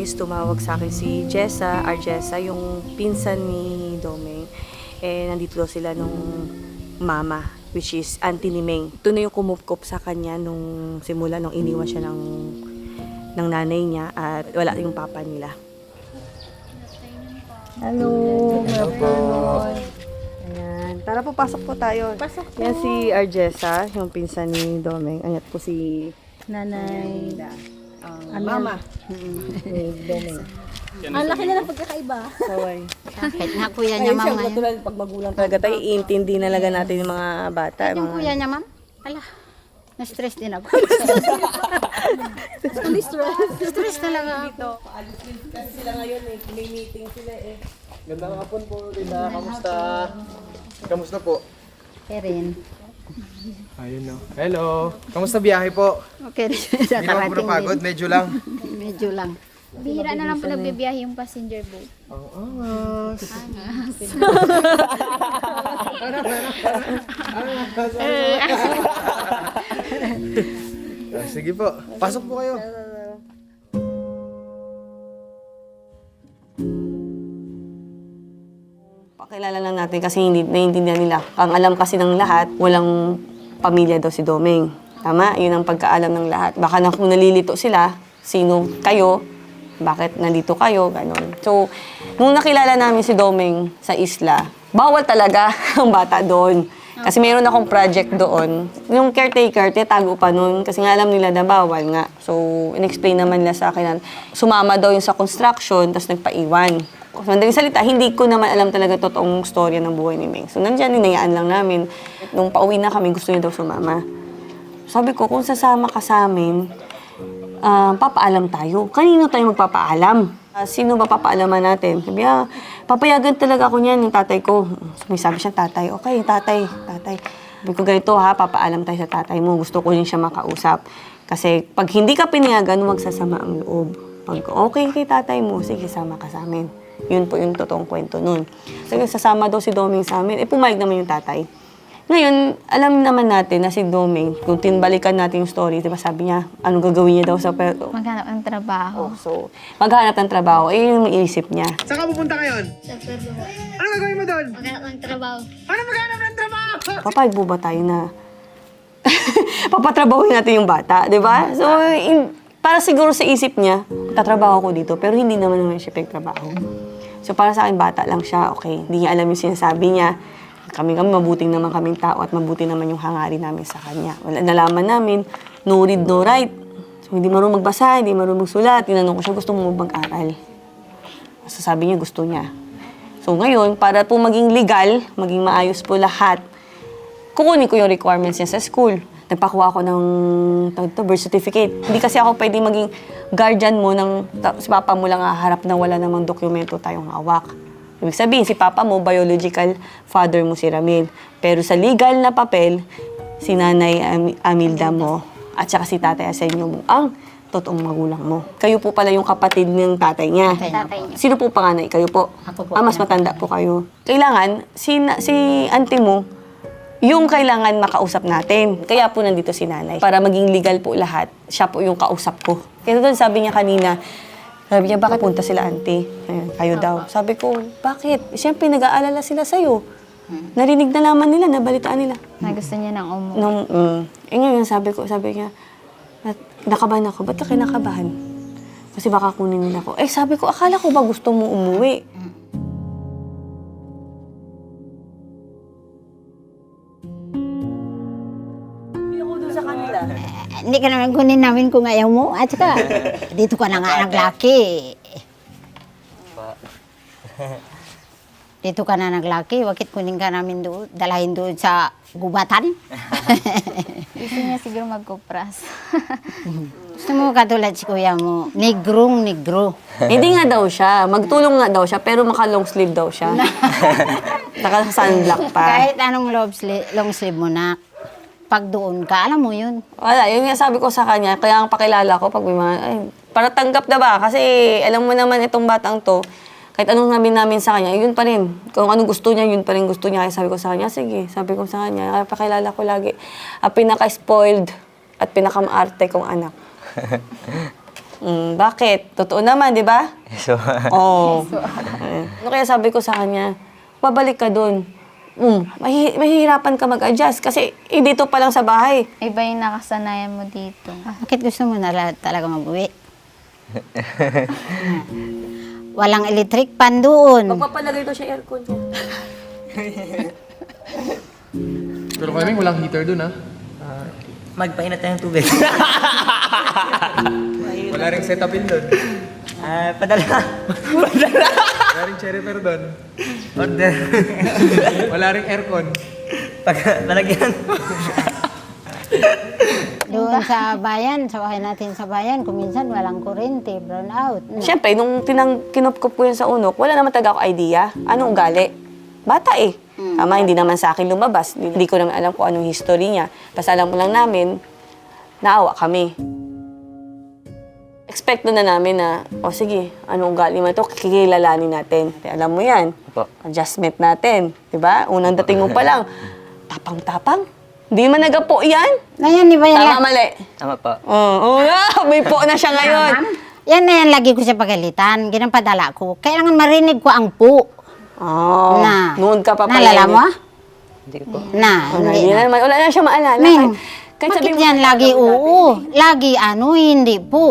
is tumawag sa akin si Jessa, Arjessa, yung pinsan ni Domeng. Nandito daw sila nung mama, which is auntie ni Meng. Ito na yung kumupkop sa kanya nung simula, nung iniwan siya ng nanay niya at wala yung papa nila. Hello! Hello. Ayan. Tara po, pasok po tayo. Pasok po. Yan si Arjessa, yung pinsan ni Domeng. Ayan po si Nanay. mama. Ni Domeng. Ang laki na ng pagkakaiba. Saway. Kahit nga kuya Ayun niya, siya, ma'am. katulad pag magulang talaga tayo, iintindi na talaga natin yung mga bata. Yung Mga... kuya niya, ma'am. Ala, na-stress din ako. Na-stress talaga ako. Kasi sila ngayon may meeting sila Gandang hapon po, Rina. Kamusta? Kamusta po? Erin. Ayun no. Hello. Kamusta biyahe po? Okay, Hindi naman puro pagod, medyo lang. Medyo lang. Bihira na lang po nagbibiyahe yung passenger boat. Ang angas. Sige po. Pasok po kayo. Pakilala lang natin kasi hindi naiintindihan nila. Ang alam kasi ng lahat, walang pamilya daw si Domeng. Tama? Yun ang pagkaalam ng lahat. Baka na kung nalilito sila, sino kayo, bakit nandito kayo, ganon. So, nung nakilala namin si Domeng sa isla, bawal talaga ang bata doon. Kasi mayroon akong project doon. Yung caretaker, titago pa noon kasi nga alam nila na bawal nga. So, in-explain naman nila sa akin na sumama daw yung sa construction, tapos nagpaiwan. So, madaling salita, hindi ko naman alam talaga totoong storya ng buhay ni Meng. So, nandyan, hinayaan lang namin. Nung pauwi na kami, gusto niya daw sumama. Sabi ko, kung sasama ka sa amin, papaalam tayo. Kanino tayo magpapaalam? Sino ba papaalaman natin? Sabi papayagan talaga ako niyan, yung tatay ko. May sabi siya, tatay. Okay, tatay. Sabi ko, ganito ha, papaalam tayo sa tatay mo. Gusto ko rin siya makausap. Kasi pag hindi ka pinayagan, magsasama ang loob. Pag okay kay tatay mo, sige, sama ka sa amin. Yun po yung totoong kwento nun. So, sasama daw si Domeng sa amin. Pumayag naman yung tatay. Ngayon, alam naman natin na si Domeng, kung tinbalikan natin yung story, diba sabi niya, ano gagawin niya daw sa pero. Maghanap ng trabaho. So, maghanap ng trabaho. Yung iisip niya. Saan ka pupunta ngayon? Sa trabaho. Ano gagawin mo doon? Maghanap ng trabaho. Ano maghanap ng trabaho? Papayag mo ba tayo na papatrabahuin natin yung bata, di ba? So, para siguro sa isip niya, tatrabaho ko dito, pero hindi naman siya pagtrabaho. So, para sa akin, bata lang siya, okay. Hindi niya alam yung sinasabi niya. Kami mabuting naman kaming tao at mabuti naman yung hangarin namin sa kanya. Nalaman namin, no read, no write. So, hindi marunong magbasa, hindi marunong magsulat. Tinanong ko siya, gusto mo mag-aral? So, sabi niya, gusto niya. So, ngayon, para po maging legal, maging maayos po lahat, kukunin ko yung requirements niya sa school. Nagpakuha ako ng birth certificate. Hindi kasi ako pwede maging guardian mo si papa mo lang haharap na wala namang dokumento tayong hawak. Ibig sabihin, si papa mo, biological father mo si Ramil. Pero sa legal na papel, si nanay Amilda mo at saka si tatay Asenyo mo ang totoong magulang mo. Kayo po pala yung kapatid ng tatay niya. Tatay niya. Sino po panganay? Kayo po? Ako po. Mas matanda po kayo. Kailangan, si auntie mo, yung kailangan makausap natin. Kaya po nandito si nanay. Para maging legal po lahat, siya po yung kausap ko. Kaya doon sabi niya kanina, bakit punta sila auntie? Kayo daw. Sabi ko, bakit? Siyempre, nag-aalala sila sa'yo. Narinig na laman nila, nabalitaan nila. Na gusto niya ng umu. Ngayon, sabi niya, nakabahan ako. Ba't ka kinakabahan? Kasi baka kunin nila ako. Sabi ko, akala ko ba gusto mo umuwi? Hindi ako doon sa kanila. Hindi ka naman kunin namin kung ayaw mo. At saka, dito ka na nga naglaki. Dito ka na naglaki. Bakit kunin ka namin doon? Dalahin doon sa gubatan? Gusto niya siguro magkupras. Gusto mo katulad si kuya mo. Negro. Hindi nga daw siya. Magtulong nga daw siya, pero maka-long sleeve daw siya. Naka-sunblock pa. Kahit anong long sleeve mo na. Pag doon ka, alam mo yun. Wala, yun nga sabi ko sa kanya, kaya ang pakilala ko pag may mga, para tanggap na ba? Kasi alam mo naman itong batang to, kahit anong namin sa kanya, yun pa rin. Kung anong gusto niya, yun pa rin gusto niya. Kaya sabi ko sa kanya, sige, sabi ko sa kanya, kaya pakilala ko lagi, pinaka-spoiled at pinaka-maarte kong anak. Bakit? Totoo naman, di ba? So, Oo. Ano kaya sabi ko sa kanya, babalik ka dun. Mahihirapan ka mag-adjust kasi dito pa lang sa bahay. Iba yung nakasanayan mo dito. Bakit gusto mo na talaga mag-uwi? Walang electric pan doon. Magpapalagay daw siya aircon niya. Pero kami walang heater dun, ha? magpainat tayo ng tubig. Wala ring setupin dun. Padala. Wala ring cherry pear dun. Order. Wala ring aircon. Lalagyan. Doon sa bayan, sa bahay natin sa bayan, kung minsan walang kuryente, brown out. Siyempre, nung kinupkup ko yun sa unok, wala naman talaga ako idea. Anong ugali? Bata eh. Tama, hindi naman sa akin lumabas. Hindi ko naman alam kung anong history niya. Basta alam mo lang namin, naawa kami. Expect na namin na, sige, anong ugali mo ito, kikilalanin natin. Alam mo yan, Opo. adjustment natin. Diba? Unang dating mo pa lang, tapang-tapang. Hindi man nagapo yan. Ngayon, di ba yan? Tama, mali. Tama po. May po na siya ngayon. Yan na yan, lagi ko siya pagalitan. Ginapadala ko. Kailangan marinig ko ang po. Oh, Na. noon ka pa pala. Naalala mo? Hindi po. Hindi Hindi na. naman. Wala na siya maalala. Ming, Kahit bakit sabihin mo yan sa lagi tagal mo oo? Lagi hindi po.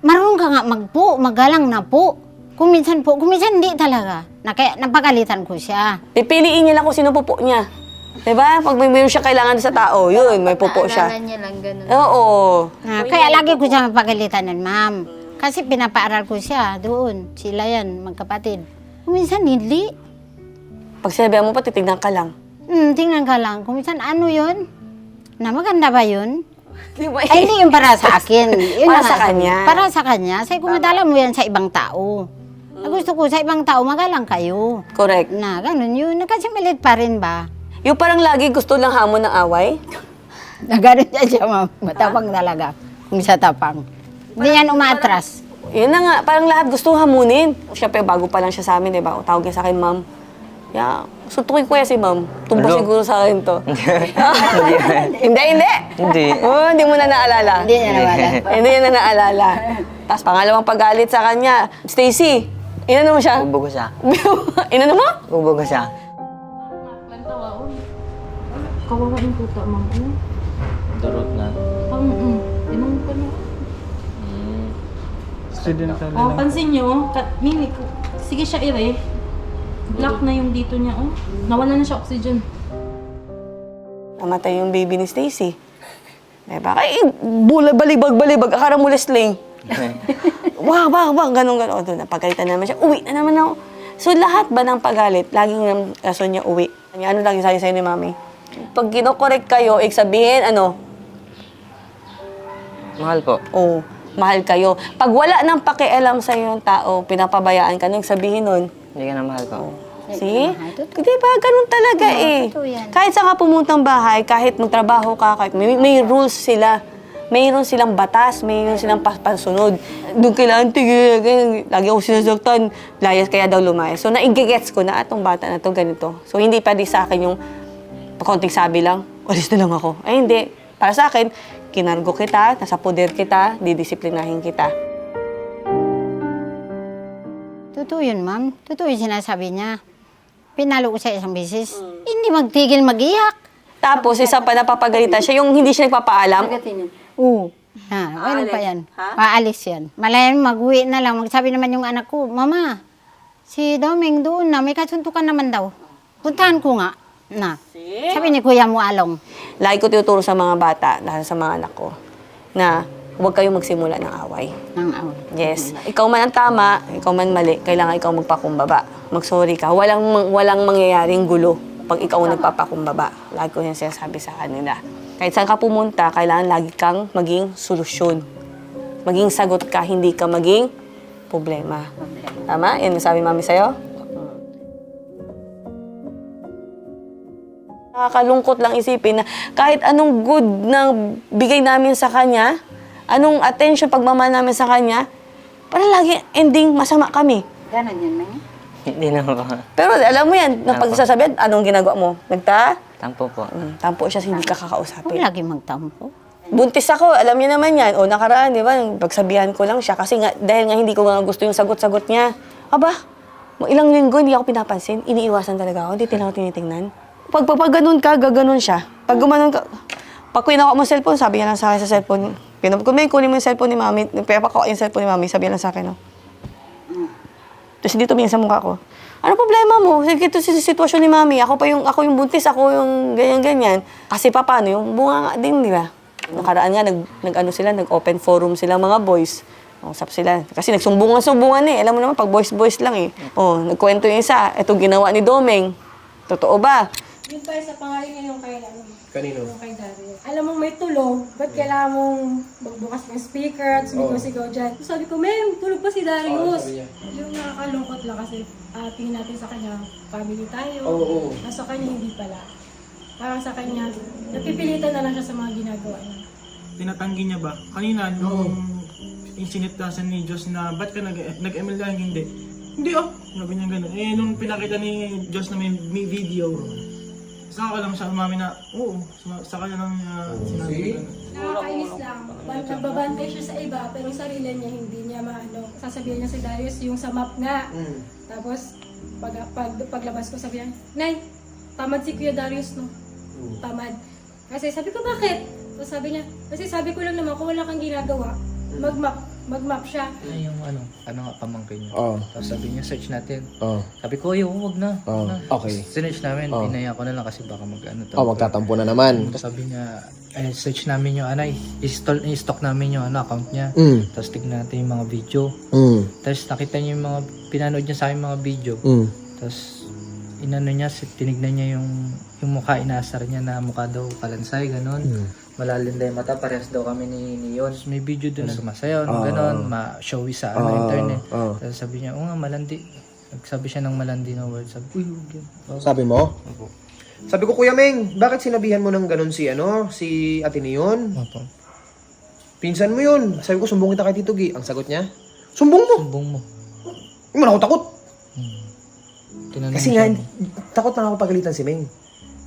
Marunong ka nga magpo, magalang na po. Kung minsan hindi talaga. Kaya napagalitan ko siya. Pipiliin niya lang kung sino pupo niya. Diba? Pag may mayroon siya kailangan sa tao, yun, may pupo siya. Naalala niya lang ganun. Oo. Kaya lagi ko siya mapagalitan ng ma'am. Kasi pinapaaral ko siya doon. Sila yan, magkapatid. Kung minsan hindi. Pag sinabi mo pa, titignan ka lang. Tingnan ka lang. Kung minsan ano yun? Na maganda ba yun? Di ba? Ay, hindi yung para sa akin. Yun Para na sa nga. kanya. Para sa kanya. Say, kung madala mo yan sa ibang tao. Gusto ko sa ibang tao, magalang kayo. Correct. Na, ganun yun. Kasi malit pa rin ba? Yung parang lagi gusto lang hamon ng away. Na ganun siya, ma'am. Matapang talaga. Kung siya tapang. Hindi yan umaatras. Yun na nga, parang lahat gusto hamunin. Siyempre, bago pa lang siya sa amin, diba? O, tawag niya sa akin, ma'am. Suntukin ko yan si ma'am. Tumba Hello? siguro sa akin to. Hindi. Hindi. Hindi. Oh, hindi mo na naalala. Hindi niya nawala. Hindi niya na naalala. Tapos pangalawang paggalit sa kanya, Stacy, inano mo siya? Ubo ko siya. Inano mo? Ubo ko siya. Kawawa yung tuta, ma'am. Durot na. Inong pa na. Student ka Oh, pansin nyo, sige siya ire. Black na yung dito niya, oh. Nawala na siya oxygen. Namatay yung baby ni Stacy. Diba? Ay, balibag. Akara mo lesling. Bang, ganun. O, doon, napagalitan naman siya. Uwi na naman ako. So, lahat ba ng pagalit, laging ng rason niya uwi? Ano lagi sabi sa'yo ni Mami? Pag kinokorek kayo, sabihin, Mahal po. oh, mahal kayo. Pag wala nang pakialam sa yung tao, pinapabayaan ka, nung sabihin nun, Hindi ka na mahal po. see? Di ba? Ganun talaga eh. totoo yan. Kahit saan ka pumuntang bahay, kahit magtrabaho ka, kahit may rules sila. Mayroon silang batas, mayroon silang pasunod. Doon kailangan tigil, lagi ako sinasaktan, layas kaya daw lumayas. So, naigigets ko na atong bata na to ganito. So, hindi pa di sa akin yung konting sabi lang, alis na lang ako. Ay, hindi. Para sa akin, kinargo kita, nasa poder kita, didisiplinahin kita. Totoo yun, ma'am. Totoo yung sinasabi niya. Pinalo ko sa isang beses. Hindi magtigil mag-iyak. Tapos, isa pa napapagalitan siya, yung hindi siya nagpapaalam. Oo. Ano pa yan? Paalis yan. Malayan, mag-uwi na lang. Magsabi naman yung anak ko, Mama, si Doming doon na, may kasuntukan naman daw. Puntahan ko nga. Na. Sabi ni Kuya mo along. Lagi ko tinuturo sa mga bata, dahil sa mga anak ko, na huwag kayong magsimula ng away. Nang away. Yes. Ikaw man ang tama, ikaw man mali, kailangan ikaw magpakumbaba. Mag-sorry ka. Walang mangyayaring gulo pag ikaw ang nagpapakumbaba. Lagi ko yung sinasabi sa kanila. Kahit saan ka pumunta, kailangan lagi kang maging solusyon. Maging sagot ka, hindi ka maging problema. Tama? Yan ang sabi mami sa'yo? Nakakalungkot lang isipin na kahit anong good na bigay namin sa kanya, anong attention, pagmamahal namin sa kanya, parang lagi ending masama kami. Ganon yan, Ming. Hindi na po. Pero alam mo yan, na pagsasabihan, anong ginagawa mo? Tampo po. Tampo siya, hindi ka Huwag kakausapin. lagi magtampo. Buntis ako, alam niya naman yan. O nakaraan, di ba, pagsabihan ko lang siya. Kasi nga, dahil nga hindi ko nga gusto yung sagot-sagot niya. Aba, ilang linggo hindi ako pinapansin. Iniiwasan talaga ako, hindi ako tinitingnan. Pag ganun ka, gaganon siya. Pag gumanon ka, pag kinaka mo cellphone, sabi niya lang sa akin sa cellphone. Kunin mo yung cellphone ni mami, pinapakawa yung cellphone ni mami, sabi niya lang sa akin, no? Tapos hindi tumingin sa mukha ko. Ano problema mo? Sige, ito si sitwasyon ni mami. Ako yung buntis, ako yung ganyan-ganyan. Kasi paano, yung bunga nga din, di ba? Nakaraan nga, nag-open forum sila mga boys. Usap sila. Kasi nagsumbungan-sumbungan eh. Alam mo naman, pag boys-boys lang eh. Oh, nagkwento yung isa, itong ginawa ni Domeng. Totoo ba? Yun tayo sa pangalan niya yung kay, Kanino? yung kay Dario. Alam mo may tulog, ba't kailangan mong magbukas ng speaker at sumigaw-sigaw dyan? Sabi ko, Mem, tulog pa si Darius. Yung nakakalungkot lang kasi tingin natin sa kanya, family tayo. Nasa kanya hindi pala. Parang sa kanya, napipilitan na lang siya sa mga ginagawa niya. Tinatanggi niya ba? Kanina, nung insinitasan ni Diyos na, ba't ka nag-ML dahil hindi? Hindi sabi niya gano'n. Eh, nung pinakita ni Diyos na may video, saka lang siya umami na, oo, sa kanya lang niya sinabi gano'n. Nakakainis lang. Nagbabantay siya sa iba, pero yung sarili niya hindi niya maano. Sasabihin niya si Darius yung sa map nga. Tapos, paglabas ko sabi niya, Nay, tamad si Kuya Darius, no? Tamad. Kasi sabi ko, bakit? So sabi niya, kasi sabi ko lang naman, kung wala kang ginagawa, mag-map siya. Yung nga pamangkin niya. Tapos sabi niya, search natin. Sabi ko, wag na. Okay. Sinearch namin, pinaya ko na lang kasi baka Magtatampo na naman. Tapos sabi niya, search namin yung i-stock namin yung account niya. Tapos tignan natin yung mga video. Tapos nakita niya yung mga, pinanood niya sa akin mga video. Tapos inano niya, tinignan niya yung mukha, inaasar niya na mukha daw kalansay, gano'n. Malalim daw yung mata, parehas daw kami ni Yon. May video doon na sumasayaw, gano'n, ma-showy sa internet. Tapos sabi niya, nga, malandi. Nagsabi siya ng malandi na word. Sabi, uy, huwag yan. Sabi mo? Sabi ko, Kuya Meng, bakit sinabihan mo ng ganun si Ate Neon? Opo. Pinsan mo yun. Sabi ko, sumbong kita kay Tito Gi. Ang sagot niya, sumbong mo. Sumbong mo. Hindi mo na ako takot. Tinanong Kasi siya, nga, takot na ako pagalitan si Meng.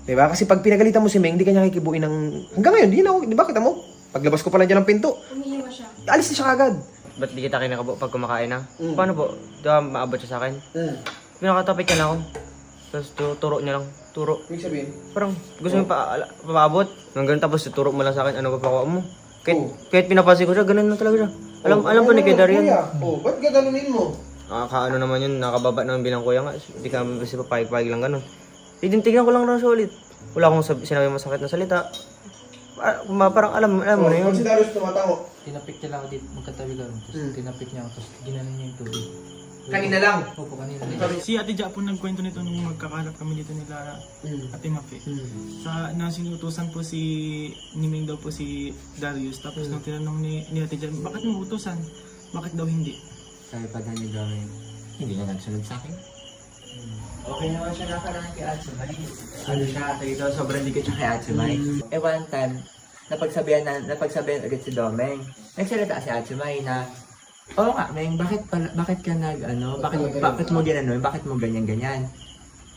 Diba? Kasi pag pinagalitan mo si Meng, hindi ka niya kikibuin ng... Hanggang ngayon, di ba kita mo? Paglabas ko pala dyan ng pinto, Umiiwas siya. alis na siya kagad. Ba't di kita kinakabo pag kumakain na? Paano po? Di ba maabot siya sa akin? Pinakatapit niya na ako. Tapos turo niya lang. Turo. Ibig sabihin? Parang gusto mo paabot. Nang ganun tapos turo mo lang sa akin. Ano ba pakuha mo? Kahit pinapansin ko siya, ganun na talaga siya. Alam po ni Kuya Darian. Ba't gaganunin mo? Nakakaano naman yun, nakababa naman bilang kuya nga. Hindi ka kasi papayag-payag lang ganun. Tignan ko lang raw siya ulit. Wala akong sinabi masakit na salita. Parang alam mo na yun. Si Darius tumatango. tinapik niya lang ako dito, magkatabi lang. Tapos tinapik niya ako, tapos ginanon niya yung tubig. Kanina lang? Opo, kanina. Si Ate Ja po nagkwento nito nung magkakalap kami dito ni Lara, Ate Mafe. Na sinutusan po ni Ming daw po si Darius. Tapos nung tinanong ni Ate Ja, bakit mo utusan? Bakit daw hindi? Sabi pa daw niya gawin, hindi na nagsunod sa akin. Okay naman siya nakaraan kay Atsumay. Ano siya, dito, sobrang dikit siya kay Atsumay. One time, napagsabihan agad si Domeng. Nagsalita si Atsumay na, oo nga, Meng, bakit ka bakit mo ginanon, bakit mo ganyan-ganyan?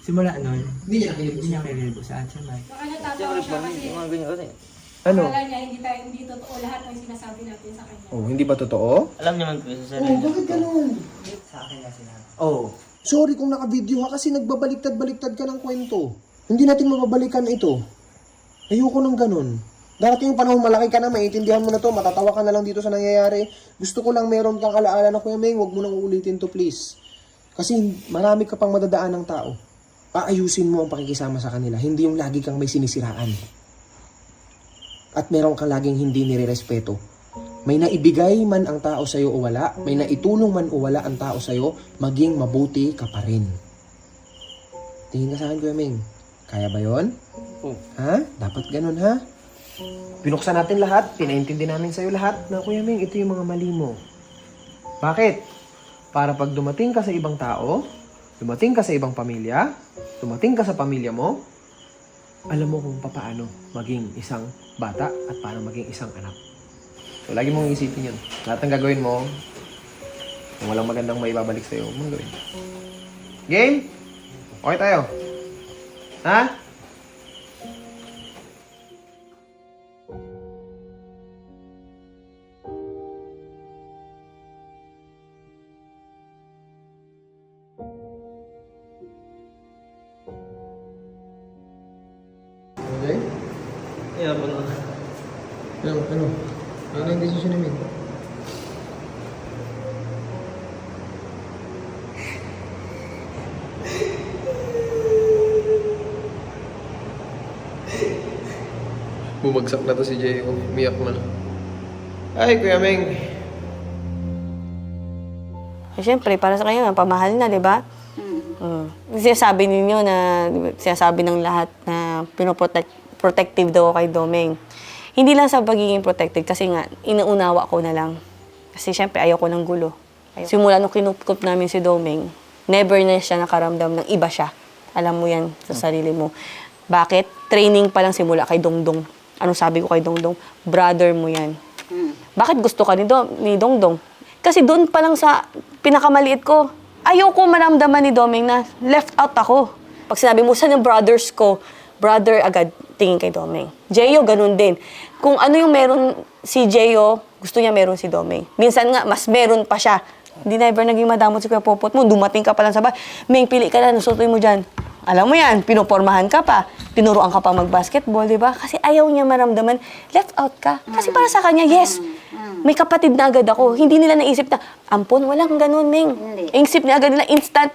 Simula nun, hindi niya kililibo sa Atsumay. Baka natatawa siya kasi Ano? akala niya hindi totoo lahat ng sinasabi natin sa kanya. Oh, hindi ba totoo? Alam naman po sa sarili. Bakit ganun? Sa akin na sinabi. Oh. Sorry kung naka-video ha kasi nagbabaliktad-baliktad ka ng kwento. Hindi natin mababalikan ito. Ayoko ng ganun. Darating yung panahon malaki ka na, maiintindihan mo na to, matatawa ka na lang dito sa nangyayari. Gusto ko lang meron kang alaala na Kuya Meng, huwag mo nang uulitin to please. Kasi marami ka pang madadaan ng tao. Paayusin mo ang pakikisama sa kanila, hindi yung lagi kang may sinisiraan. At meron kang laging hindi nire-respeto. May naibigay man ang tao sa'yo o wala, may naitulong man o wala ang tao sa'yo, maging mabuti ka pa rin. Tingin ka sa akin, Kuya Meng. Kaya ba yon? Ha? Dapat ganun, ha? Pinuksan natin lahat, pinaintindi namin sa'yo lahat na, Kuya Meng, ito yung mga mali mo. Bakit? Para pag dumating ka sa ibang tao, dumating ka sa ibang pamilya, dumating ka sa pamilya mo, alam mo kung paano maging isang bata at paano maging isang anak. So, lagi mong isipin yun. Lahat ng gagawin mo, kung walang magandang maibabalik sa'yo, huwag mong gawin. Game? Okay tayo? Ha? Yapon mo. Ano? Ano yung decision namin? Bumagsak na to si Jay. Umiyak na. Ay, Kuya Meng. Eh, syempre, para sa kanya, pamahal na, di ba? Sinasabi ninyo na, sinasabi ng lahat na protective daw ako kay Domeng. Hindi lang sa pagiging protected, kasi nga, inuunawa ko na lang. Kasi syempre, ayaw ko ng gulo. Simula nung kinupkup namin si Domeng, never na siya nakaramdam ng iba siya. Alam mo yan sa sarili mo. Bakit? Training pa lang simula kay Dongdong. Anong sabi ko kay Dongdong? Brother mo yan. Bakit gusto ka ni Dongdong? Kasi doon pa lang sa pinakamaliit ko, ayaw ko maramdaman ni Domeng na left out ako. Pag sinabi mo, saan yung brothers ko? Brother agad tingin kay Domeng. Jeyo, ganun din. Kung ano yung meron si Jeyo, gusto niya meron si Domeng. Minsan nga, mas meron pa siya. Hindi na ever naging madamot si Kuya Popot mo. Dumating ka pa lang sa bahay. Meng, pili ka na, nusutoy mo dyan. Alam mo yan, pinupormahan ka pa. Tinuruan ka pa mag-basketball, di ba? Kasi ayaw niya maramdaman, left out ka. Kasi para sa kanya, yes, may kapatid na agad ako. Hindi nila naisip na, ampon, walang ganun, Meng. Isip niya agad nila, instant.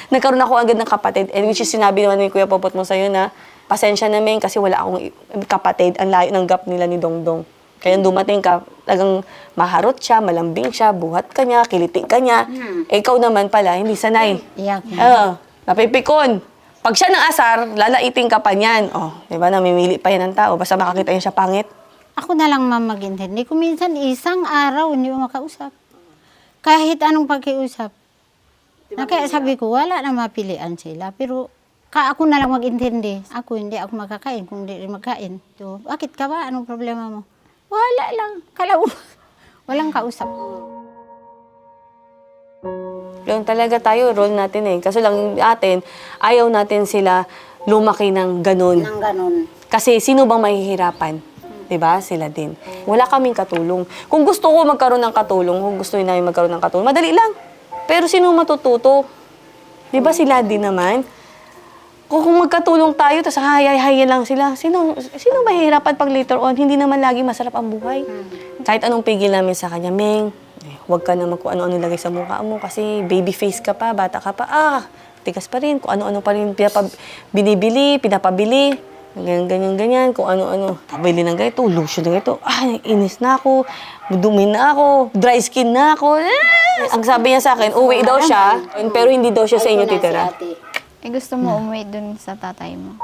Nagkaroon ako agad ng kapatid. And which is sinabi naman ni Kuya Popot mo sa'yo na, pasensya na, Meng, kasi wala akong kapatid. Ang layo ng gap nila ni Dongdong. Kaya dumating ka, talagang maharot siya, malambing siya, buhat ka niya, kiliti ka niya. Eh, ikaw naman pala, hindi sanay. Iyak. Napipikon. Pag siya ng asar, lalaiting ka pa niyan. Oh, di ba, namimili pa yan ng tao. Basta makakita niya siya pangit. Ako na lang, ma'am, mag-intindi. Kung minsan, isang araw, hindi mo makausap. Kahit anong pagkiusap. Na kaya sabi ko, wala na mapilian sila. Pero, ako na lang mag-intindi. Ako, hindi ako makakain kung hindi rin magkain. So, bakit ka ba? Anong problema mo? Wala lang. Walang kausap. Yung talaga tayo, role natin eh. Kaso lang atin, ayaw natin sila lumaki ng ganun. Nang ganun. Kasi sino bang mahihirapan? 'Di ba? Sila din. Wala kaming katulong. Kung gusto ko magkaroon ng katulong, kung gusto namin magkaroon ng katulong, madali lang. Pero sino matututo? 'Di ba sila din naman? Kung magkatulong tayo, tapos hayay-hayay lang sila, sino mahihirapan pag later on? Hindi naman lagi masarap ang buhay. Kahit anong pigil namin sa kanya, Meng, huwag ka naman kung ano-ano lagay sa mukha mo kasi baby face ka pa, bata ka pa, tigas pa rin, kung ano-ano pa rin binibili, pinapabili, ganyan, kung ano-ano. Pabili ng ganito, lotion ng ganito, inis na ako, dumi na ako, dry skin na ako. Ang sabi niya sa akin, uwi daw siya, pero hindi daw siya sa inyo titira. Eh, gusto mo umuwi dun sa tatay mo?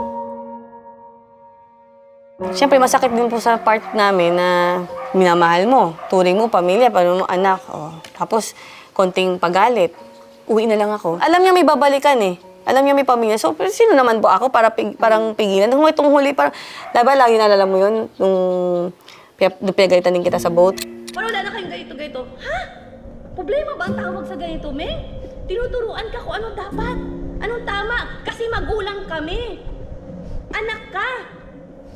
Siyempre, masakit din po sa part namin na minamahal mo. Turing mo, pamilya, paano mo, anak. Oh. Tapos, konting pagalit. Uwi na lang ako. Alam niya may babalikan eh. Alam niya may pamilya. So, sino naman po ako para parang pigilan? Nung itong huli, parang, diba, lagi naalala mo yun? Nung pinagalitan din kita sa boat. Wala na kayong ganito-ganito. Ha? Problema ba ang tawag sa ganito, Meng? Tinuturuan ka kung anong dapat. Anong tama? Kasi magulang kami. Anak ka.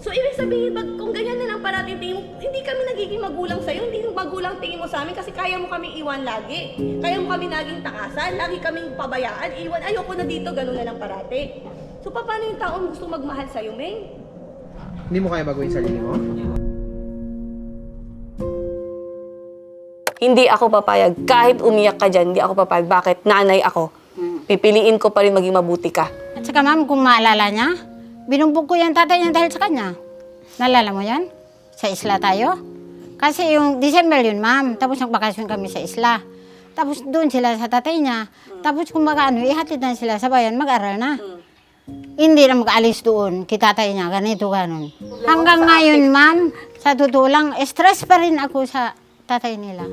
So, ibig sabihin, kung ganyan na lang parating tingin mo, hindi kami nagiging magulang sa'yo, hindi yung magulang tingin mo sa amin kasi kaya mo kaming iwan lagi. Kaya mo kami naging takasan, lagi kaming pabayaan, iwan, ayoko na dito, gano'n na lang parati. So, paano yung taong gusto magmahal sa'yo, Meng? Hindi mo kaya baguhin sarili mo? Hindi ako papayag. Kahit umiyak ka dyan, hindi ako papayag. Bakit? Nanay ako. Pipiliin ko pa rin maging mabuti ka. At saka, ma'am, kung maalala niya, binumbog ko yung tatay niya dahil sa kanya. Nalala mo yan? Sa isla tayo? Kasi yung December yun, ma'am. Tapos nagbakasyon kami sa isla. Tapos doon sila sa tatay niya. Tapos kung ihatid na sila sa bayan, mag-aral na. Hindi na mag-alis doon, kitatay niya, ganito, ganon. Hanggang ngayon, ma'am, sa totoo lang, stress pa rin ako sa tatay nila.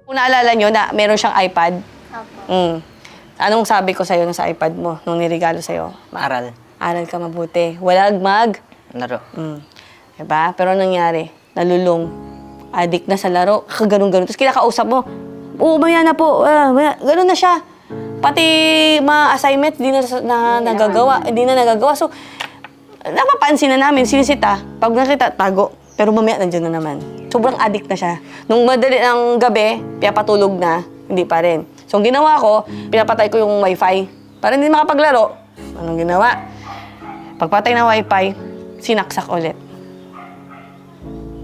Kung naalala nyo na meron siyang iPad, anong sabi ko sa'yo sa iPad mo nung nirigalo sa'yo? Maaral. Aral ka mabuti. Walang Laro. Diba? Pero nangyari, nalulong. Addict na sa laro. Ganun-ganun. Tapos kinakausap mo, maya na po. Ganun na siya. Pati mga assignment, di na nagagawa. So, napapansin na namin, sinisita. Pag nakita, tago. Pero mamaya, nandiyan na naman. Sobrang addict na siya. Nung madali ng gabi, pinapatulog na, hindi pa rin. So, ang ginawa ko, pinapatay ko yung wifi. Para hindi makapaglaro. Anong ginawa? Pagpatay ng wifi, sinaksak ulit.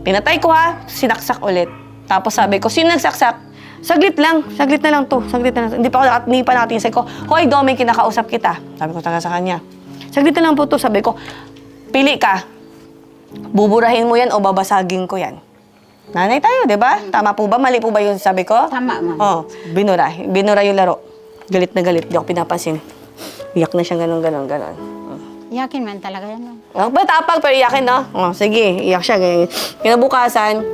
Pinatay ko ha, sinaksak ulit. Tapos sabi ko, sino nagsaksak? Saglit na lang to. Hindi pa nakatingin. Sabi ko, hoy, Domeng, kinakausap kita. Sabi ko talaga sa kanya. Saglit na lang po to. Sabi ko, pili ka. Buburahin mo yan o babasagin ko yan. Nanay tayo, di ba? Tama po ba? Mali po ba yung sabi ko? Tama, ma'am. Oo, binura. Binura yung laro. Galit na galit. Di ako pinapansin. Iyak na siya ganon. Yakin man talaga yan. No? Oh, ba't tapang pero iyakin, no? Oh, sige, iyak siya. Ganyan. Kinabukasan,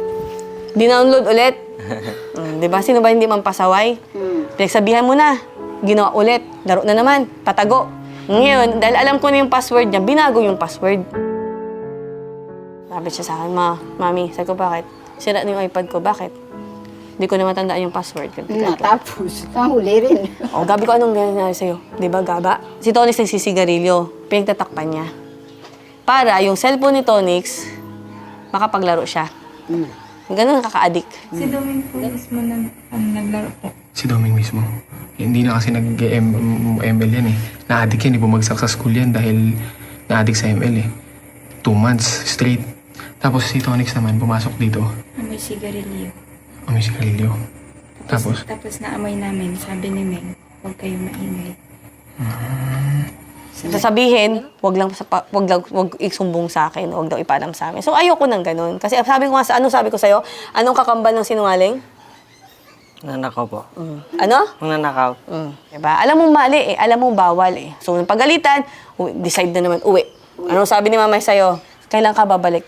dinownload ulit. Di ba? Sino ba hindi man pasaway? Pinagsabihan mo na. Ginawa ulit. Laro na naman. Patago. Ngayon, dahil alam ko na yung password niya, binago yung password. Sabi siya sa akin, Mami, sabi ko, bakit? Sira na yung iPad ko, bakit? Hindi ko na matandaan yung password. Tapos, kahuli rin. O, Gabi ko, anong nangyari sa'yo? Di ba, Gaba? Si Tonix nagsisigarilyo. Pinagtatakpan niya. Para yung cellphone ni Tonix, makapaglaro siya. Ganun kaka-addict. Si Doming po mismo naglaro po. Si Doming mismo. Hindi na kasi nag-ML yan eh. Na-addict yan, bumagsak sa school yan dahil na-addict sa ML eh. 2 months straight. Tapos si Tonix naman, pumasok dito. Amoy sigarilyo. Amoy sigarilyo. Tapos? Tapos naamoy namin, sabi ni Meng, huwag kayong maingay. Sasabihin, wag isumbong sa akin, wag daw ipalam sa amin. So, ayoko nang ganun. Kasi sabi ko nga, sabi ko sa'yo, anong kakambal ng sinungaling? Nanakaw po. Ano? Nanakaw. Diba? Alam mong mali eh, alam mong bawal eh. So, nung pagalitan, decide na naman, uwi. Anong sabi ni Mamay sa'yo? Kailan ka babalik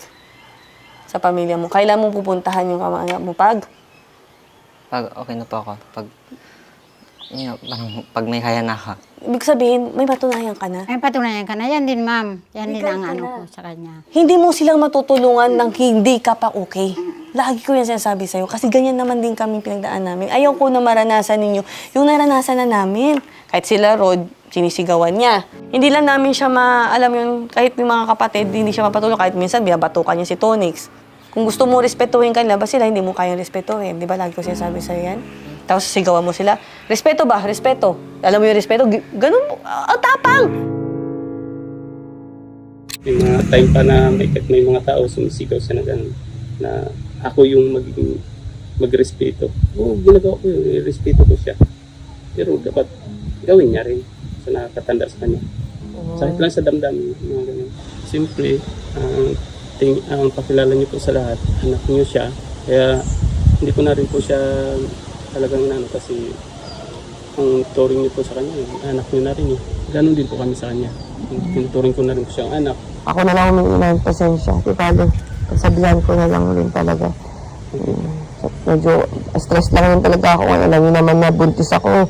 sa pamilya mo? Kailan mo pupuntahan yung kamaanak mo? Pag Okay na po ako. Pag may kaya na ako. ibig sabihin, may patunayan ka na. Ay, patunayan ka na. Yan din, ma'am. Yan din ang ano ko sa kanya. Hindi mo silang matutulungan ng hindi ka pa okay. Lagi ko yan sinasabi sa'yo. Kasi ganyan naman din kami pinagdaan namin. Ayaw ko na maranasan ninyo yung naranasan na namin. Kahit sila, Rod, sinisigawan niya. Hindi lang namin siya alam yun, kahit yung mga kapatid, hindi siya mapatulong. Kahit minsan, binabatukan niya si Tonix. Kung gusto mo respetuhin kanila, ba sila hindi mo kayang respetuhin? Di ba? Lagi ko sinasabi sa'yo yan. Tapos sigawan mo sila. Respeto ba? Respeto. Alam mo yung respeto? Ganun po. Ang tapang! May mga time pa na may mga tao sumisigaw siya na gano'n. Na ako yung magrespeto. Oo, ginagawa ko yun. Respeto ko siya. Pero dapat gawin niya rin sa nakakatanda sa kanya. Sakit lang sa damdamin. Mga ganun. Siyempre, ang pakilala niyo po sa lahat, anak niyo siya. Kaya hindi ko na rin po siya talagang kasi ang turing niyo po sa kanya, anak niyo na rin eh. Ganon din po kami sa kanya. Tinuturing ko na rin po siyang anak. Ako na lang humingi ng pasensya. Di bale, pagsabihan ko na lang rin talaga. Medyo stress lang rin talaga ako. Alam niyo naman na buntis ako.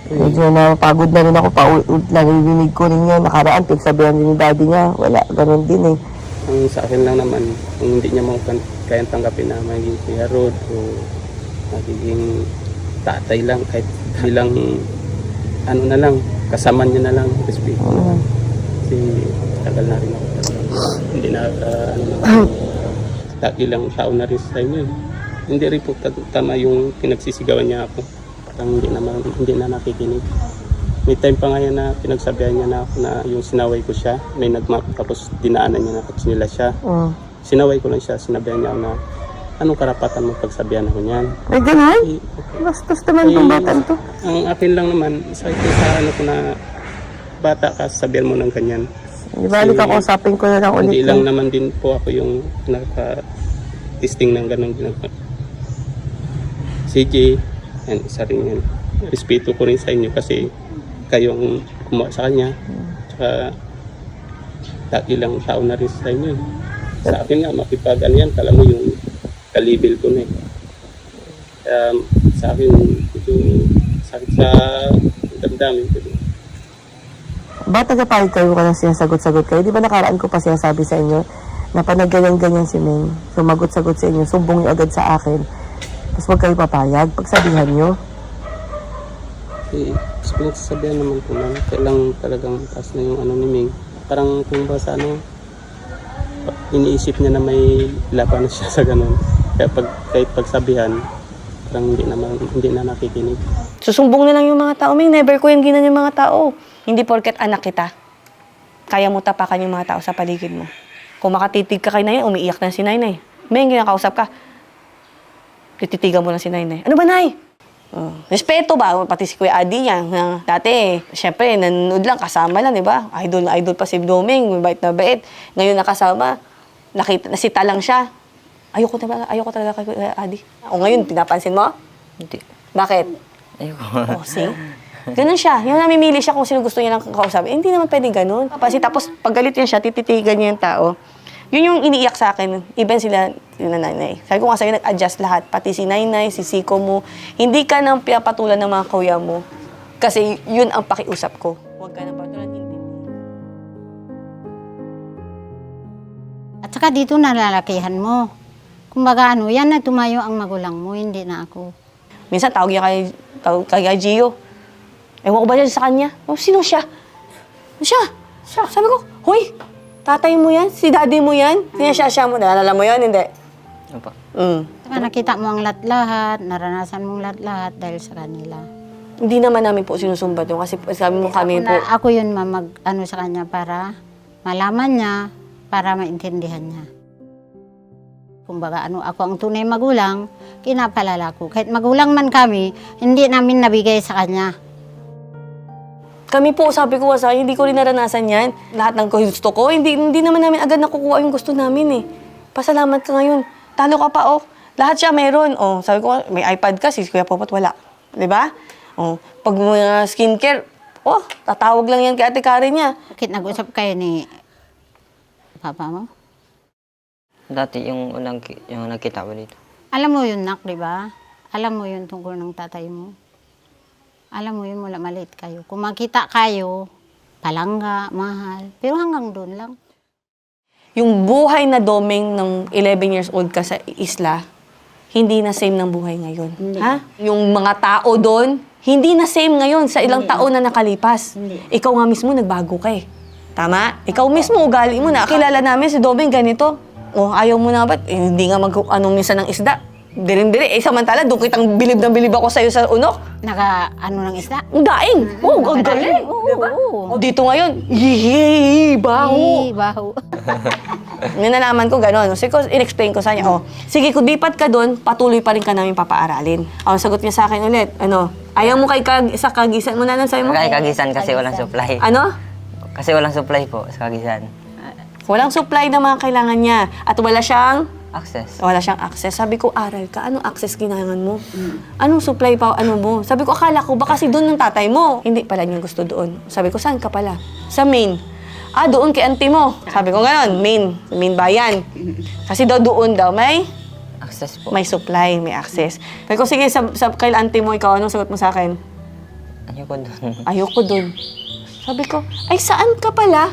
Medyo napagod na rin ako. Paulit lang yung ko rin niya. Nakaraan, pagsabihan din ni daddy niya. Wala, ganon din eh. Ang sa akin lang naman, kung hindi niya mo kayang tanggapin na magiging Kuya Rod o magiging tatay lang, kahit bilang ano na lang, kasama niya na lang, respeto na lang. Kasi tagal na rin ako. Hindi na, ilang tao na rin sa inyo. Hindi rin po tama yung pinagsisigawan niya ako. Parang hindi na nakikinig. May time pa nga yan na pinagsabihan niya na ako na yung sinaway ko siya, may nagmap, tapos dinaanan niya na at sinila siya. Sinaway ko lang siya, sinabihan niya ako na anong karapatan mo pagsabihan ako niyan. Ay, ganun? Bastos naman itong batang to. Ang akin lang naman, sa ano ko na bata ka, sabihan mo ng ganyan. Di ba, kakausapin ko na lang ulit. Hindi lang naman din po ako yung naka-testing ng ganong ginagawa. CJ, yan, isa rin yan. Respeto ko rin sa inyo kasi kayong kumuha sa kanya. Tsaka ilang tao na rin sa inyo. Sa akin nga, makipag-ano yan, kala mo yung kalibel ko na eh. Sa akin, yung sakit sa damdamin ko. Ba't nagpapahid kayo ka ng sinasagot-sagot kayo? Di ba nakaraan ko pa sinasabi sa inyo na pag ganyan-ganyan si Meng, sumagot-sagot sa inyo, sumbong niyo agad sa akin. Tapos huwag kayo papayag, pagsabihan niyo. Pinagsasabihan naman ko na kailang talagang taas na yung ano ni Ming. Parang kung ba sa iniisip niya na may laban na siya sa ganun. Kaya kahit pagsabihan, parang hindi na nakikinig. Susumbong na lang yung mga tao. Ming, never ko yung ginan yung mga tao. Hindi porket anak kita. Kaya mo tapakan yung mga tao sa paligid mo. Kung makatitig ka kay Nainay, umiiyak na si Nainay. Meng, kinakausap ka. Tititigan mo lang si Nainay. Ano ba, Nay? Respeto ba? Pati si Kuya Adi niya. Dati, syempre, nanonood lang, kasama lang, di ba? Idol na idol pa si Domeng, bait na bait. Ngayon nakasama, nasita lang siya. Ayoko talaga kay Kuya Adi. O ngayon, pinapansin mo? Hindi. Bakit? Ayoko. Oh, see? Ganun siya. Yung namimili siya kung sino gusto niya lang kausapin. Hindi naman pwede ganun. Kasi tapos, pag galit yan siya, tititigan niya yung tao. Yun yung iniiyak sa akin. Even sila Nanay. Sabi ko nga sa'yo, nag-adjust lahat. Pati si Nainay, si Siko mo. Hindi ka nang pinapatulan ng mga kuya mo. Kasi yun ang pakiusap ko. Huwag ka nang patulan. At saka dito nalalakihan mo. Kumbaga yan na tumayo ang magulang mo, hindi na ako. Minsan tawag niya kay Gio. Ewan ko ba yan sa kanya? Oh, sino siya? Siya. Sabi ko, hoy, tatay mo yan? Si daddy mo yan? Sinasya mo. Naalala mo yan? Hindi. Opo. Saka nakita mo ang lahat-lahat, naranasan mong lahat-lahat dahil sa kanila. Hindi naman namin po sinusumbat yun. Kasi sabi mo kami po. Ako yun mag-ano sa kanya para malaman niya, para maintindihan niya. Kumbaga, ako ang tunay magulang, kinapalala ko. Kahit magulang man kami, hindi namin nabigay sa kanya. Kami po, sabi ko sa hindi ko rin naranasan yan. Lahat ng gusto ko, hindi naman namin agad nakukuha yung gusto namin eh. Pasalamat ka ngayon. Talo ka pa, oh. Lahat siya meron. Oh, sabi ko, may iPad ka, si Kuya Popot wala. Diba? Oh, pag mga skincare, oh, tatawag lang yan kay Ate Karen niya. Bakit nag-usap kayo ni Papa mo? Dati yung nakita ko dito. Alam mo yun, Nak, di ba? Alam mo yun tungkol ng tatay mo. Alam mo yun, mula maliit kayo. Kung makita kayo, palangga, mahal. Pero hanggang doon lang. Yung buhay na Domeng ng 11 years old ka sa isla, hindi na same ng buhay ngayon. Hindi. Ha? Yung mga tao doon, hindi na same ngayon sa ilang taon na nakalipas. Hindi. Ikaw nga mismo, nagbago ka eh. Tama? Ikaw mismo, ugali mo na. Kilala namin si Domeng ganito. Oh, ayaw mo na ba't? Hindi nga anong minsan ng isda. Dirin-diri. Samantala, doon kitang bilib ng bilib ako sa'yo sa unok. Ano ng isda? Ang daing. Oo, ang galing. O dito ngayon, baho. Baho. May nalaman ko gano'n. So, in-explain ko sa kanya, sige, kung dipat ka doon, patuloy pa rin ka namin papaaralin. Sagot niya sa akin ulit, ayaw mo sa kagisan mo na lang sa'yo mo? Kaya Kagisan kasi walang supply. Ano? Kasi walang supply po sa Kagisan. Walang supply na mga kailangan niya. At wala siyang Access. Sabi ko, aral ka. Anong access kailangan mo? Anong supply pa, mo? Sabi ko, akala ko, baka kasi doon ng tatay mo. Hindi pala niya gusto doon. Sabi ko, saan ka pala? Sa main. Doon kay auntie mo. Sabi ko, gano'n, main bayan. Kasi doon daw, may Access po. may supply, may access. Sabi ko, sige, kay auntie mo, ikaw, anong sagot mo sa akin? Ayoko doon. Ayoko doon. Sabi ko, ay, saan ka pala?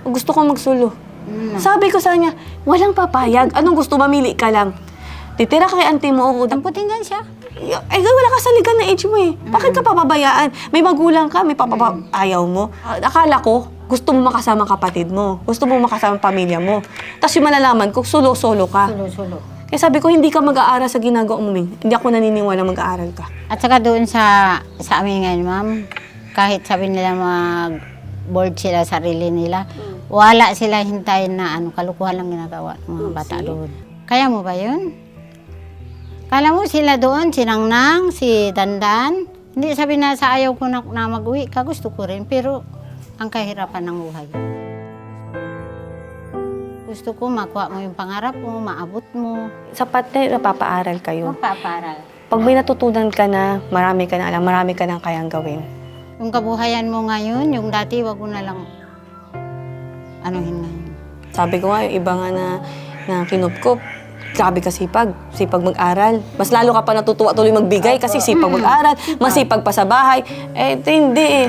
Gusto ko magsulo. Sabi ko sa kanya, walang papayag. Anong gusto, mamili ka lang. Titira kay auntie mo. Damputin yan siya. Ay, wala ka sa legal na age mo eh. Bakit ka papabayaan? May magulang ka, may ayaw mo. Akala ko, gusto mo makasama ang kapatid mo. Gusto mo makasama ang pamilya mo. Tapos yung malalaman ko, solo-solo ka. Sulo-sulo. Kaya sabi ko, hindi ka mag-aaral sa ginagawa mo, Ming. Hindi ako naniniwala mag-aaral ka. At saka doon sa amin ngayon, ma'am, kahit sabi nila board sila, sarili nila, wala sila hintayin na kalukuhan lang ginagawa ng mga bata doon. Kaya mo ba yun? Kala mo sila doon, si Nangnang, si Dandan, hindi sabi na sa ayaw ko na mag-uwi ka, gusto ko rin, pero ang kahirapan ng buhay. Gusto ko makuha mo yung pangarap mo, maabot mo. Sapat na napapaaral kayo. Magpaparal. Pag may natutunan ka na, marami ka na alam, marami ka nang kayang gawin. Yung kabuhayan mo ngayon, yung dati, wag mo na lang anuhin ngayon. Sabi ko nga, yung iba nga na kinupkop, grabe ka sipag mag-aral. Mas lalo ka pa natutuwa tuloy magbigay kasi sipag mag-aral, masipag pa sa bahay. Hindi eh.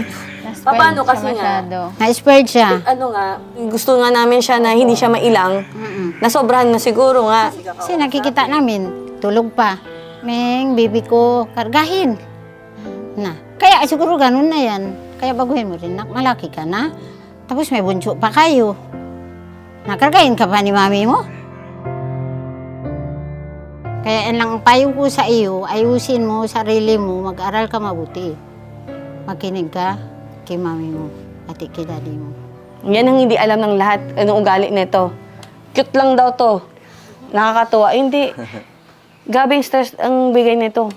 Paano kasi nga? Na-spoiled siya. Gusto nga namin siya na hindi siya mailang, nasobrahan na siguro nga. Kasi nakikita namin, tulog pa. Meng, bibi ko, kargahin. Kaya siguro ganun na yan. Kaya baguhin mo rin, malaki ka na. Tapos may bunso pa kayo. Nakargahin ka pa ni mami mo. Kaya yan lang ang payo ko sa iyo, ayusin mo sarili mo, mag-aral ka mabuti. Makinig ka kay mami mo at kay daddy mo. Yan ang hindi alam ng lahat, anong ugali nito. Cute lang daw to. Nakakatuwa. Hindi. Gabing stress ang bigay nito.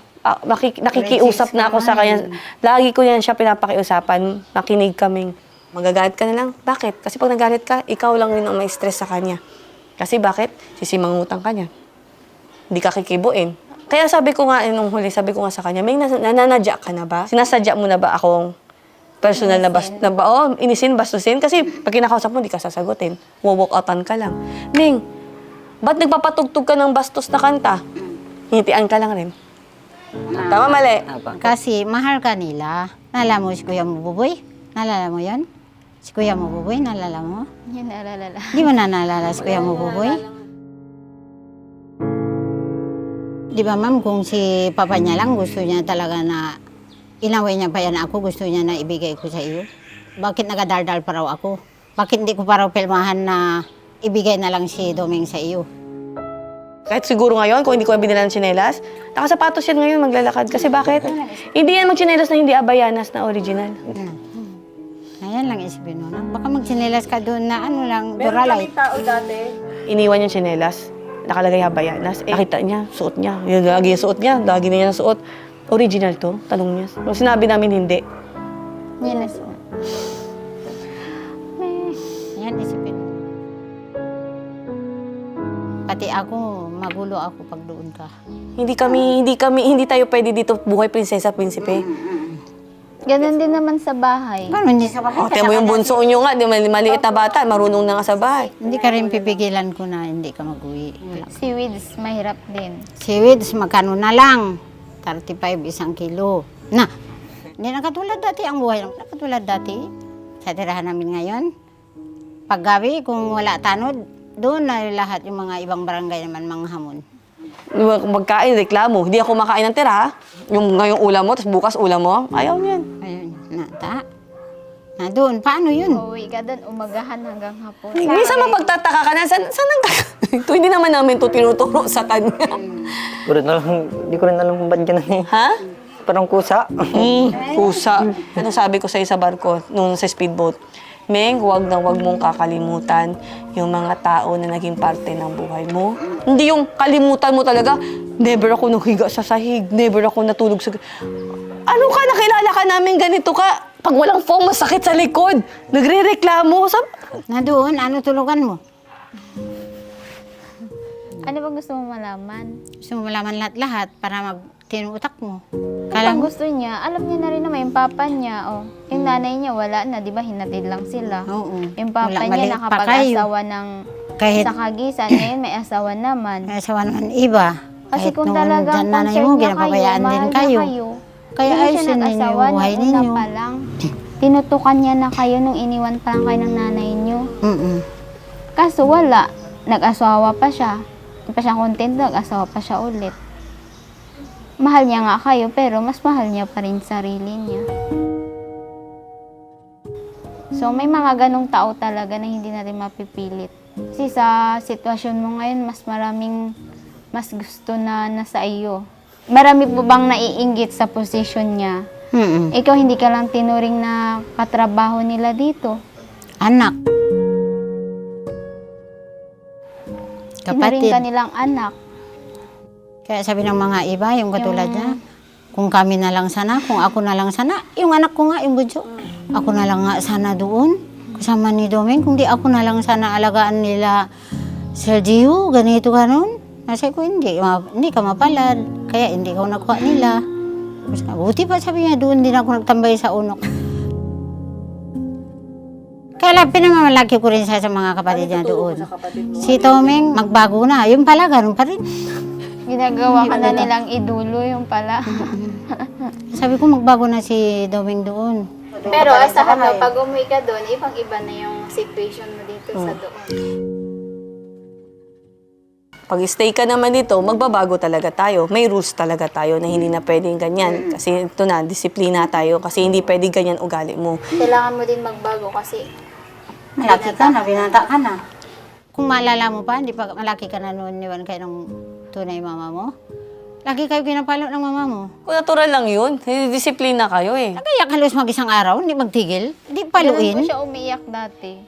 Nakikiusap na ako sa kanya. Lagi ko yan siya pinapakiusapan. Nakinig kaming. Magagalit ka na lang. Bakit? Kasi pag nagalit ka, ikaw lang rin ang may stress sa kanya. Kasi bakit? Sisimangutang ka niya. Hindi ka kikibuin. Kaya sabi ko nga, nung huli, sabi ko nga sa kanya, may nananadya ka na ba? Sinasadya mo na ba akong personal na inisin, bastusin? Kasi pag kinakausap mo, hindi ka sasagutin. Walk outan ka lang. Ming, ba't nagpapatugtog ka ng bastos na kanta? Hinitian ka lang rin. Tama, mali? Kasi mahal ka nila. Nalala mo si Kuya Mabuboy? Nalala mo yon? Si Kuya Mabuboy, nalala mo? Hindi naalala. Di mo na naalala si Kuya Mabuboy? Di ba ma'am, kung si papa niya lang gusto niya talaga na inaway niya pa yan ako, gusto niya na ibigay ko sa iyo. Bakit nagadaldal pa raw ako? Bakit hindi ko pa raw pilmahan na ibigay na lang si Doming sa iyo? Kahit siguro ngayon, kung hindi ko binila ng tsinelas, nakasapatos yan ngayon maglalakad. Kasi bakit? Hindi yan magtsinelas na hindi abayanas na original. Ayan lang isipin mo na. Baka magtsinelas ka doon na ano lang, duralay. Iniwan yung tsinelas. Nakalagay habayanas. Nakita niya, suot niya. Yung lagi yung suot niya. Lagi na niya suot. Original to? Tanong niya. Nung sinabi namin hindi. Yes. Ayan isipin mo. Pati ako, magulo ako pag doon ka. Hindi tayo pwede dito buhay prinsesa, prinsipe. Ganon din naman sa bahay. Paano hindi sa bahay? Tiyan mo yung bunso nyo nga, di maliit na bata, marunong na nga sa bahay. Hindi ka rin pipigilan ko na hindi ka mag-uwi. Si Wids, mahirap din. Si Wids, magkano na lang? 35 isang kilo. Na, hindi na katulad dati ang buhay. Hindi na katulad dati. Sa tirahan namin ngayon. Paggabi, kung wala tanod, doon na lahat yung mga ibang barangay naman mga hamon. Magkain, reklamo. Hindi ako makain ng tira, ha? Yung ngayong ulam mo, tapos bukas ulam mo, ayaw niyan. Ayun, na doon, paano yun? Uuwi ka doon, umagahan hanggang hapon. Minsan mapagtataka ka na, saan ang ito? Hindi naman namin ito tinuturo sa kanya. Hindi ko rin alam kung ba't ganun eh. Ha? Parang kusa. Kusa. Ano sabi ko sa barko, nung sa speedboat? Meng, huwag mong kakalimutan yung mga tao na naging parte ng buhay mo. Hindi yung kalimutan mo talaga, never ako naghiga sa sahig, never ako natulog sa... Ano ka, nakilala ka namin ganito ka? Pag walang foam, masakit sa likod. Nagre-reklamo. Na doon, ano tulugan mo? Ano ba gusto mo malaman? Gusto mo malaman lahat-lahat para tinuutak mo. Ang gusto niya, alam niya na rin naman yung papa niya. Oh. Yung nanay niya, wala na. Di ba, hinatid lang sila. Oo. Yung papa Wala, niya, maliit pa nakapag-asawa ng Kahit, sa Kagisan. Ngayon, may asawa naman. may asawa naman iba. Kasi Kahit kung nung talagang nanay concern mo, niya kayo, ginapabayaan din mahal kayo. niya kayo. Kaya Hindi siya ayusin ninyo nag-asawa yung buhay nung una ninyo. pa lang. Tinutukan niya na kayo nung iniwan pa lang kayo ng nanay niyo. Kaso wala. Nag-asawa pa siya. Hindi pa siya content, nag-asawa pa siya ulit. Mahal niya nga kayo, pero mas mahal niya pa rin sarili niya. So, may mga ganong tao talaga na hindi natin mapipilit. Kasi sa sitwasyon mo ngayon, mas gusto na nasa iyo. Marami po bang naiinggit sa posisyon niya? Ikaw hindi ka lang tinuring na katrabaho nila dito. Anak. Tinuring Kapatid. ka nilang anak. Kaya sabi ng mga iba, yung katulad niya, kung kami na lang sana, kung ako na lang sana, yung anak ko nga, yung bunso, ako na lang nga sana doon, kasama ni Doming, kung di ako na lang sana alagaan nila, Sergio, ganito ganon. Nasa ko, hindi ka mapalad, kaya hindi ko nakuha nila. Buti pa sabi niya, doon din ako nagtambay sa unok. Kaya pinamamalaki ko rin sa mga kapatid niya doon. Si Tomeng, magbago na. Yung pala, ganun pa rin. Ginagawa ka na nilang idulo yung pala. Sabi ko, magbago na si Domeng doon. Pero asahan mo, pag umuwi ka doon, ibang-iba na yung situation mo dito sa doon. Pag stay ka naman dito, magbabago talaga tayo. May rules talaga tayo na hindi na pwedeng ganyan. Kasi ito na, disiplina tayo. Kasi hindi pwedeng ganyan ugali mo. Kailangan mo din magbago kasi Malaki ka na, binata ka na. Kung maalala mo pa, hindi pa malaki ka na noon, niwan kayo ng tunay mama mo. Lagi kayo ginapalo ng mama mo. Kung natural lang yun, disiplina kayo eh. Nagayak halos mag-isang araw, hindi magtigil, hindi paluin. Ganun po siya umiyak dati.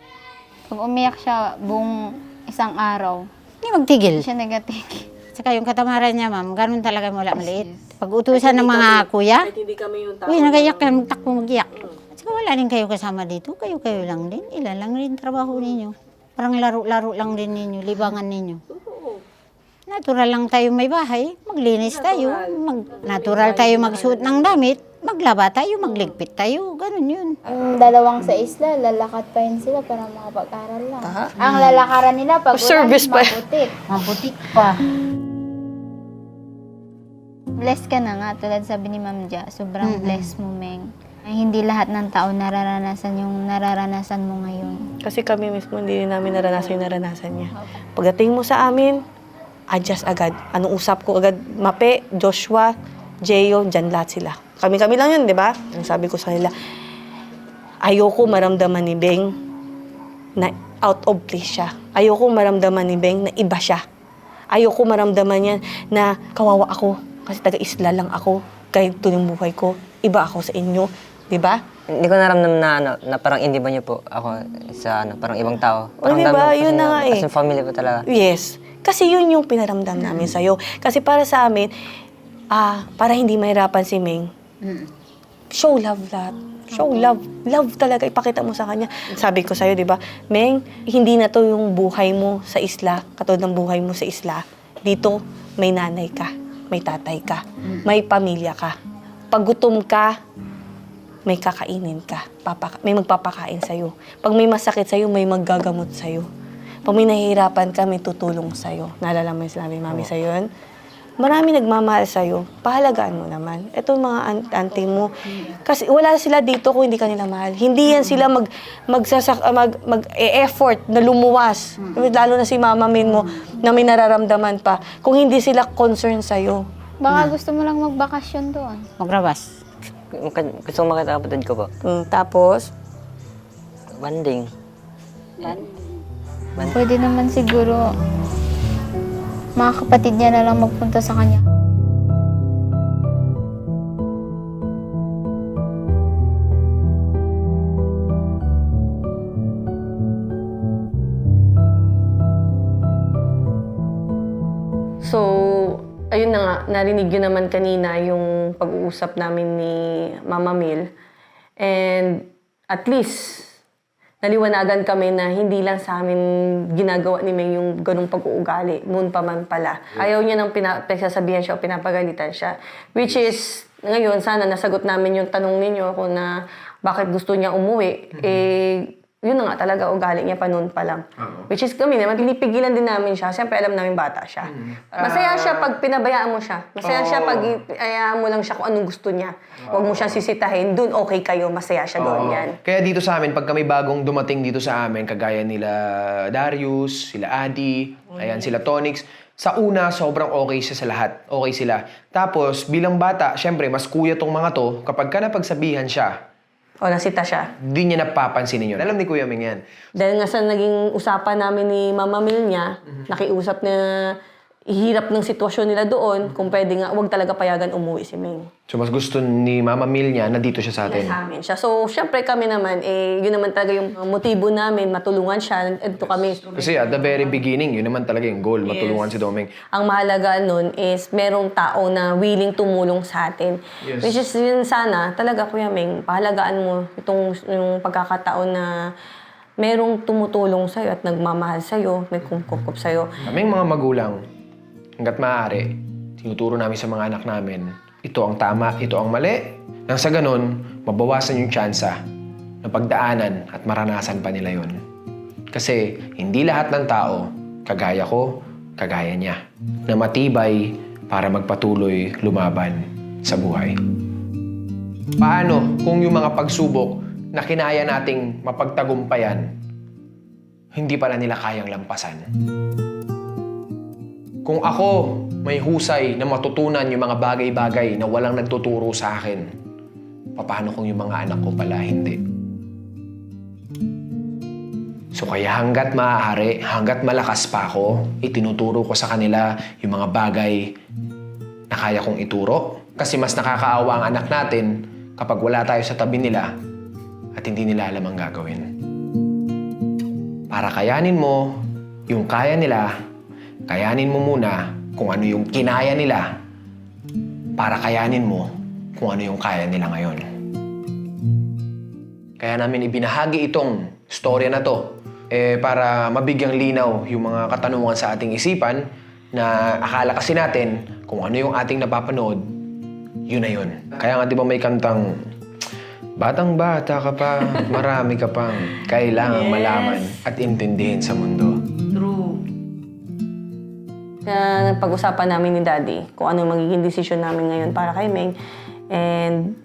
Pag umiyak siya, buong isang araw. Hindi magtigil. Hindi siya nagatigil. Saka yung katamaran niya, ma'am, ganun talaga mula maliit. Pag utusan ng mga kuya, Hindi kami yung tao. uy, nagayak yan, magtakbo magiyak. Saka wala rin kayo kasama dito, kayo-kayo lang din. Ilan lang rin trabaho ninyo. Parang laro-laro lang din ninyo, libangan ninyo. Natural lang tayo may bahay, maglinis tayo. Natural tayo magsuot ng damit, maglaba tayo, magligpit tayo. Ganun yun. Ang dalawang sa isla, lalakad pa yun sila para makapag-aral lang. Ang lalakaran nila pag Service pa. mabutik. Mabutik pa. Blessed ka na nga, tulad sabi ni Ma'am Ja, sobrang blessed mo, Meng. Ay, hindi lahat ng tao nararanasan yung nararanasan mo ngayon. Kasi kami mismo hindi rin namin naranasan yung naranasan niya. Pagdating mo sa amin, adjust agad. Anong usap ko agad? Mape, Joshua, Jeyo, dyan lahat sila. Kami-kami lang yun, di ba? Ang sabi ko sa kanila, ayoko maramdaman ni Beng na out of place siya. Ayoko maramdaman ni Beng na iba siya. Ayoko maramdaman niya na kawawa ako. Kasi taga-isla lang ako. Kahit ito yung buhay ko. Iba ako sa inyo. Di ba? Hindi ko naramdaman na parang hindi ba niyo po ako sa parang ibang tao. O, di ba? Yun na nga eh. As in family po talaga. Yes. Kasi yun yung pinaramdam namin sa'yo. Kasi para sa amin, para hindi mahirapan si Meng, show love lahat. Show love. Love talaga. Ipakita mo sa kanya. Sabi ko sa'yo, di ba? Meng, hindi na to yung buhay mo sa isla. Katulad ng buhay mo sa isla. Dito, may nanay ka. May tatay ka. May pamilya ka. Pag gutom ka, may kakainin ka. May magpapakain sa'yo. Pag may masakit sa'yo, may maggagamot sa'yo. Pag may nahihirapan ka, may tutulong sa'yo. Naalala mo yung sinabi ni Mami sa'yo yun? Marami nagmamahal sa'yo. Pahalagaan mo naman. Ito mga auntie mo. Kasi wala sila dito kung hindi ka nila mahal. Hindi yan sila mag-effort na lumuwas. Lalo na si Mama Min mo na may nararamdaman pa. Kung hindi sila concerned sa'yo. Baka gusto mo lang magbakasyon doon. Magrabas. Gusto ko makita kapatid ko po. Tapos, Banding. Pwede naman siguro mga kapatid niya na lang magpunta sa kanya. so, ayun na nga, narinig yun naman kanina yung pag-uusap namin ni Mama Mil. And at least, naliwanagan kami na hindi lang sa amin ginagawa ni Meng yung ganung pag-uugali. Noon pa man pala. Ayaw niya nang pinagsasabihan siya o pinapagalitan siya. Which is, ngayon, sana nasagot namin yung tanong ninyo kung na bakit gusto niya umuwi. Yun na nga talaga ugali niya pa noon pa lang. Which is kami naman, pinipigilan din namin siya. Siyempre, alam namin bata siya. Masaya siya pag pinabayaan mo siya. Masaya siya pag ayaan mo lang siya kung anong gusto niya. Huwag mo siyang sisitahin. Doon okay kayo, masaya siya doon yan. Kaya dito sa amin, pag kami bagong dumating dito sa amin, kagaya nila Darius, sila Adi, ayan, sila Tonix, sa una, sobrang okay siya sa lahat. Okay sila. Tapos, bilang bata, syempre, mas kuya tong mga to, kapag ka napagsabihan siya, O, nasita siya. di niya napapansinin yun. Alam ni Kuya Ming yan. Dahil nga sa naging usapan namin ni Mama Mil niya, nakiusap na ihirap ng sitwasyon nila doon, kung pwede nga, huwag talaga payagan umuwi si Ming. So, mas gusto ni Mama Mil niya na dito siya sa atin. Sa amin siya. So, syempre kami naman, yun naman talaga yung motibo namin, matulungan siya, ito kami. Kasi at the very beginning, yun naman talaga yung goal, matulungan si Domeng. Ang mahalaga nun is merong tao na willing tumulong sa atin. Yes. Which is yun sana, talaga Kuya Ming, pahalagaan mo yung pagkakataon na merong tumutulong sa'yo at nagmamahal sa'yo, may kumkup sa'yo. Kaming mga magulang, hanggat maaari, tinuturo namin sa mga anak namin, ito ang tama, ito ang mali. Nang sa ganun, mabawasan yung tsansa na pagdaanan at maranasan pa nila yun. Kasi hindi lahat ng tao, kagaya ko, kagaya niya, na matibay para magpatuloy lumaban sa buhay. Paano kung yung mga pagsubok na kinaya nating mapagtagumpayan, hindi pala nila kayang lampasan? Kung ako may husay na matutunan yung mga bagay-bagay na walang nagtuturo sa akin, paano kung yung mga anak ko pala hindi? So kaya hanggat maaari, hanggat malakas pa ako, itinuturo ko sa kanila yung mga bagay na kaya kong ituro. Kasi mas nakakaawa ang anak natin kapag wala tayo sa tabi nila at hindi nila alam ang gagawin. Para kayanin mo yung kaya nila, kayanin mo muna kung ano yung kinaya nila para kayanin mo kung ano yung kaya nila ngayon. Kaya namin ibinahagi itong storya na to para mabigyang linaw yung mga katanungan sa ating isipan na akala kasi natin kung ano yung ating napapanood, yun na yun. Kaya nga di ba may kantang, batang-bata ka pa, marami ka pang kailangang malaman at intindihin sa mundo. True. Kaya napag-usapan namin ni Daddy kung ano magiging desisyon namin ngayon para kay Meng. And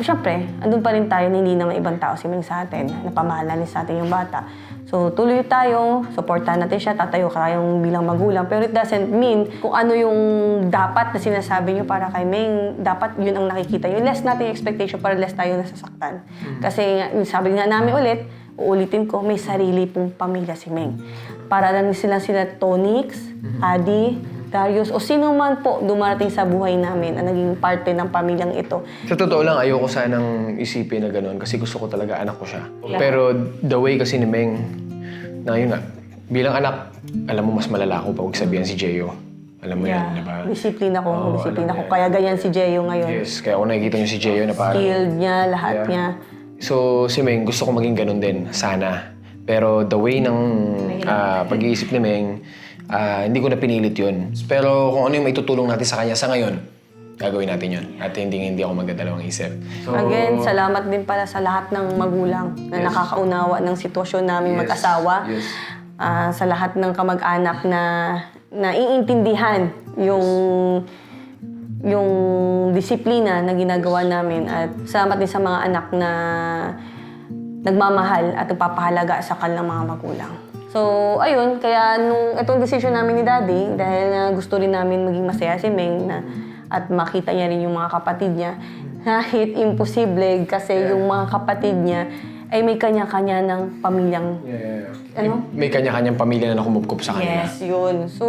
syempre, andun pa rin tayo na hindi naman ibang tao si Meng sa atin. Napamahalan sa atin yung bata. So, tuloy tayo, supportahan natin siya, tatayo kayong bilang magulang. Pero it doesn't mean kung ano yung dapat na sinasabi niyo para kay Meng, dapat yun ang nakikita niyo. Less natin yung expectation para less tayo nasasaktan. Kasi sabi nga namin ulit, uulitin ko, may sarili pong pamilya si Meng. Para lang sila Tonix, Adi, Darius, o sino man po dumarating sa buhay namin na naging parte ng pamilyang ito. Sa totoo lang, ayoko sanang isipin na gano'n kasi gusto ko talaga anak ko siya. Pero the way kasi ni Meng, na yun nga, bilang anak, alam mo mas malala ko pag sabihan si Jeyo. Alam mo yan, di ba? Disiplina ko, disiplina ko. Kaya ganyan si Jeyo ngayon. Yes, kaya ako nakikita niyo si Jeyo na parang... Skilled niya, lahat niya. So, si Meng, gusto ko maging ganun din, sana. Pero the way ng pag-iisip ni Meng, hindi ko na pinilit yun. Pero kung ano yung maitutulong natin sa kanya sa ngayon, gagawin natin yun. At hindi ako magdadalawang isip. So, Again, salamat din pala sa lahat ng magulang na nakakaunawa ng sitwasyon namin mag-asawa. Yes. Sa lahat ng kamag-anak na naiintindihan yung disiplina na ginagawa namin. At salamat din sa mga anak na nagmamahal at nagpapahalaga sa kanilang mga magulang. So, ayun, kaya nung itong decision namin ni Daddy, dahil gusto rin namin maging masaya si Meng at makita niya rin yung mga kapatid niya, kahit imposible kasi yung mga kapatid niya ay may kanya-kanya ng pamilyang, may kanya-kanyang pamilya na nakumupkup sa kanila. Yes, yun. So,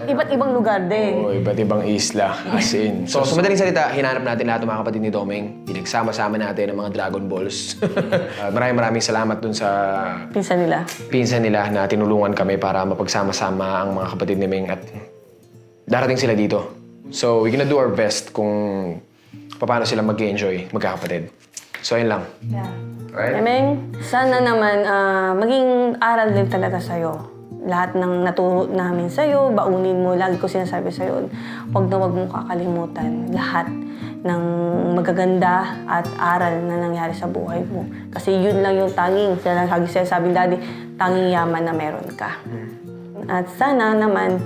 iba't ibang lugar din. Oo, iba't ibang isla, as in. So, sa madaling salita, hinanap natin lahat ng mga kapatid ni Domeng. Pinagsama-sama natin ang mga Dragon Balls. Maraming salamat dun sa pinsan nila na tinulungan kami para mapagsama-sama ang mga kapatid ni Meng at darating sila dito. So, we're gonna do our best kung paano sila mag-enjoy, magkakapatid. So, ayun lang. Yeah. Right? Meng, sana naman maging aral din talaga sa'yo. Lahat ng naturo namin sa'yo, baunin mo, lagi ko sinasabi sa'yo, huwag na huwag mong kakalimutan lahat ng magaganda at aral na nangyari sa buhay mo. Kasi yun lang yung tanging, sinasabi Daddy, tanging yaman na meron ka. At sana naman,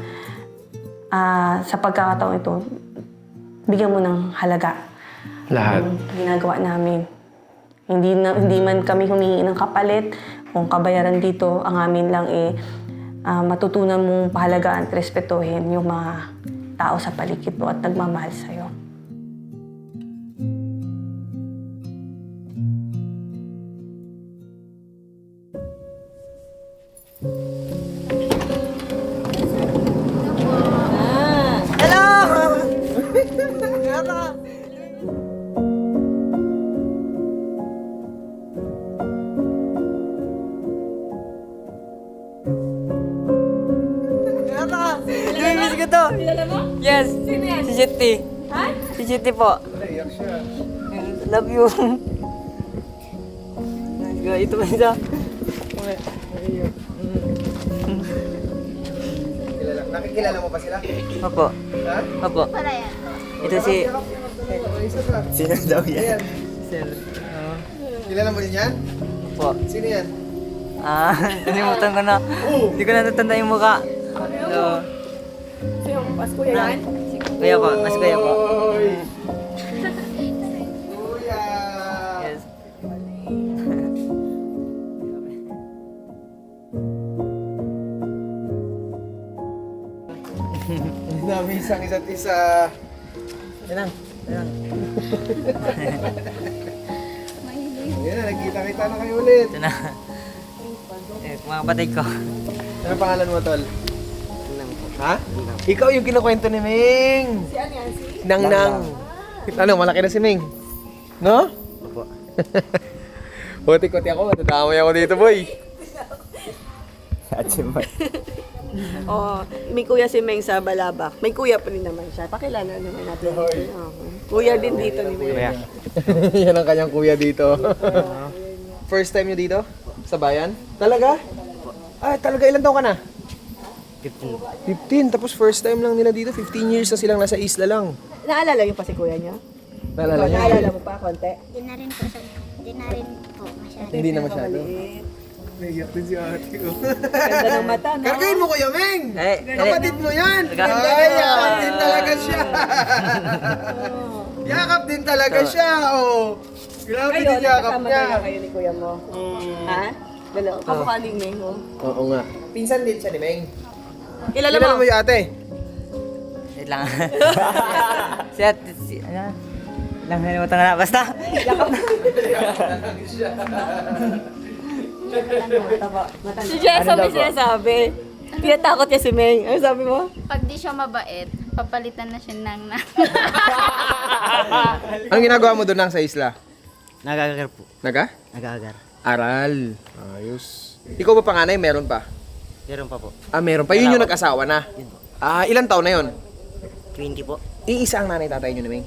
sa pagkakataon ito, bigyan mo ng halaga. Lahat. Ang ginagawa namin. Hindi man kami humingi ng kapalit. Kung kabayaran dito, ang amin lang matutunan mong pahalagaan at respetuhin yung mga tao sa paligid mo at nagmamahal sa'yo. Miss ko to. Kilala mo? Yes. Sino yan? Si Jetty. Ha? Si Jetty po. Love you. Ito ba siya? Nakikilala mo ba sila? Opo. Ha? Opo. Ito si... Sino daw yan? Sir. Kilala mo din yan? Opo. Sino yan? Nalimutan ko na. Hindi ko na natanda yung mukha. So, Sino? Mas kuya yan? kuya po. Mas kuya po. Kuya! Yes. Namiss ang isa't isa. Yan lang. Yan lang. Yan na, nagkita-kita na kayo ulit. Ito na. Mga kapatid ko. Ano pangalan mo, Tol? Ha? Ikaw yung kinukwento ni Ming. Si ano yan? Si? Nang. Ano, malaki na si Ming? No? Opo. Buti-kuti ako, matadamay ako dito, boy. Atsimay. Oh, may kuya si Meng sa Balabak. May kuya pa rin naman siya. Pakilala naman natin. Okay. Kuya din dito ni Meng. Yan ang kanyang kuya dito. First time nyo dito? Sa bayan? Talaga? Ah, talaga ilan taon ka na? 15. Tapos first time lang nila dito. 15 years na silang nasa isla lang. Naalala niyo pa si kuya niyo? Naalala niyo? Naalala mo pa konti? Hindi na rin po masyado. Hindi na masyado. Naiyak din si ate ko. Ganda ng mata, no? Kargain mo Kuya Meng! Eh, Kapatid mo yan! Ay, yakap din talaga siya! Yakap din talaga siya, oh! Grabe Kayo, din yakap nagkasama niya. na kayo ni kuya mo. Ha? Dalawa. Kamukha ni Meng mo. Oo nga. Pinsan din siya ni Meng. Kilala Kilala mo? mo yung ate? wait lang. Ano? Lang nalimutan ka na. Basta. Si Jessa may sinasabi. Tinatakot niya si Meng. Ano sabi mo? Pag di siya mabait, papalitan na siya ng Anong ginagawa mo doon nang sa isla? Nagagar po. Nagagar. Aral. Ayos. Ikaw ba panganay? Meron pa? Meron pa po. Ah, meron pa. Yun yung nag-asawa na. Ah, ilang taon na yun? 20 po. Iisa ang nanay tatay nyo ni Meng?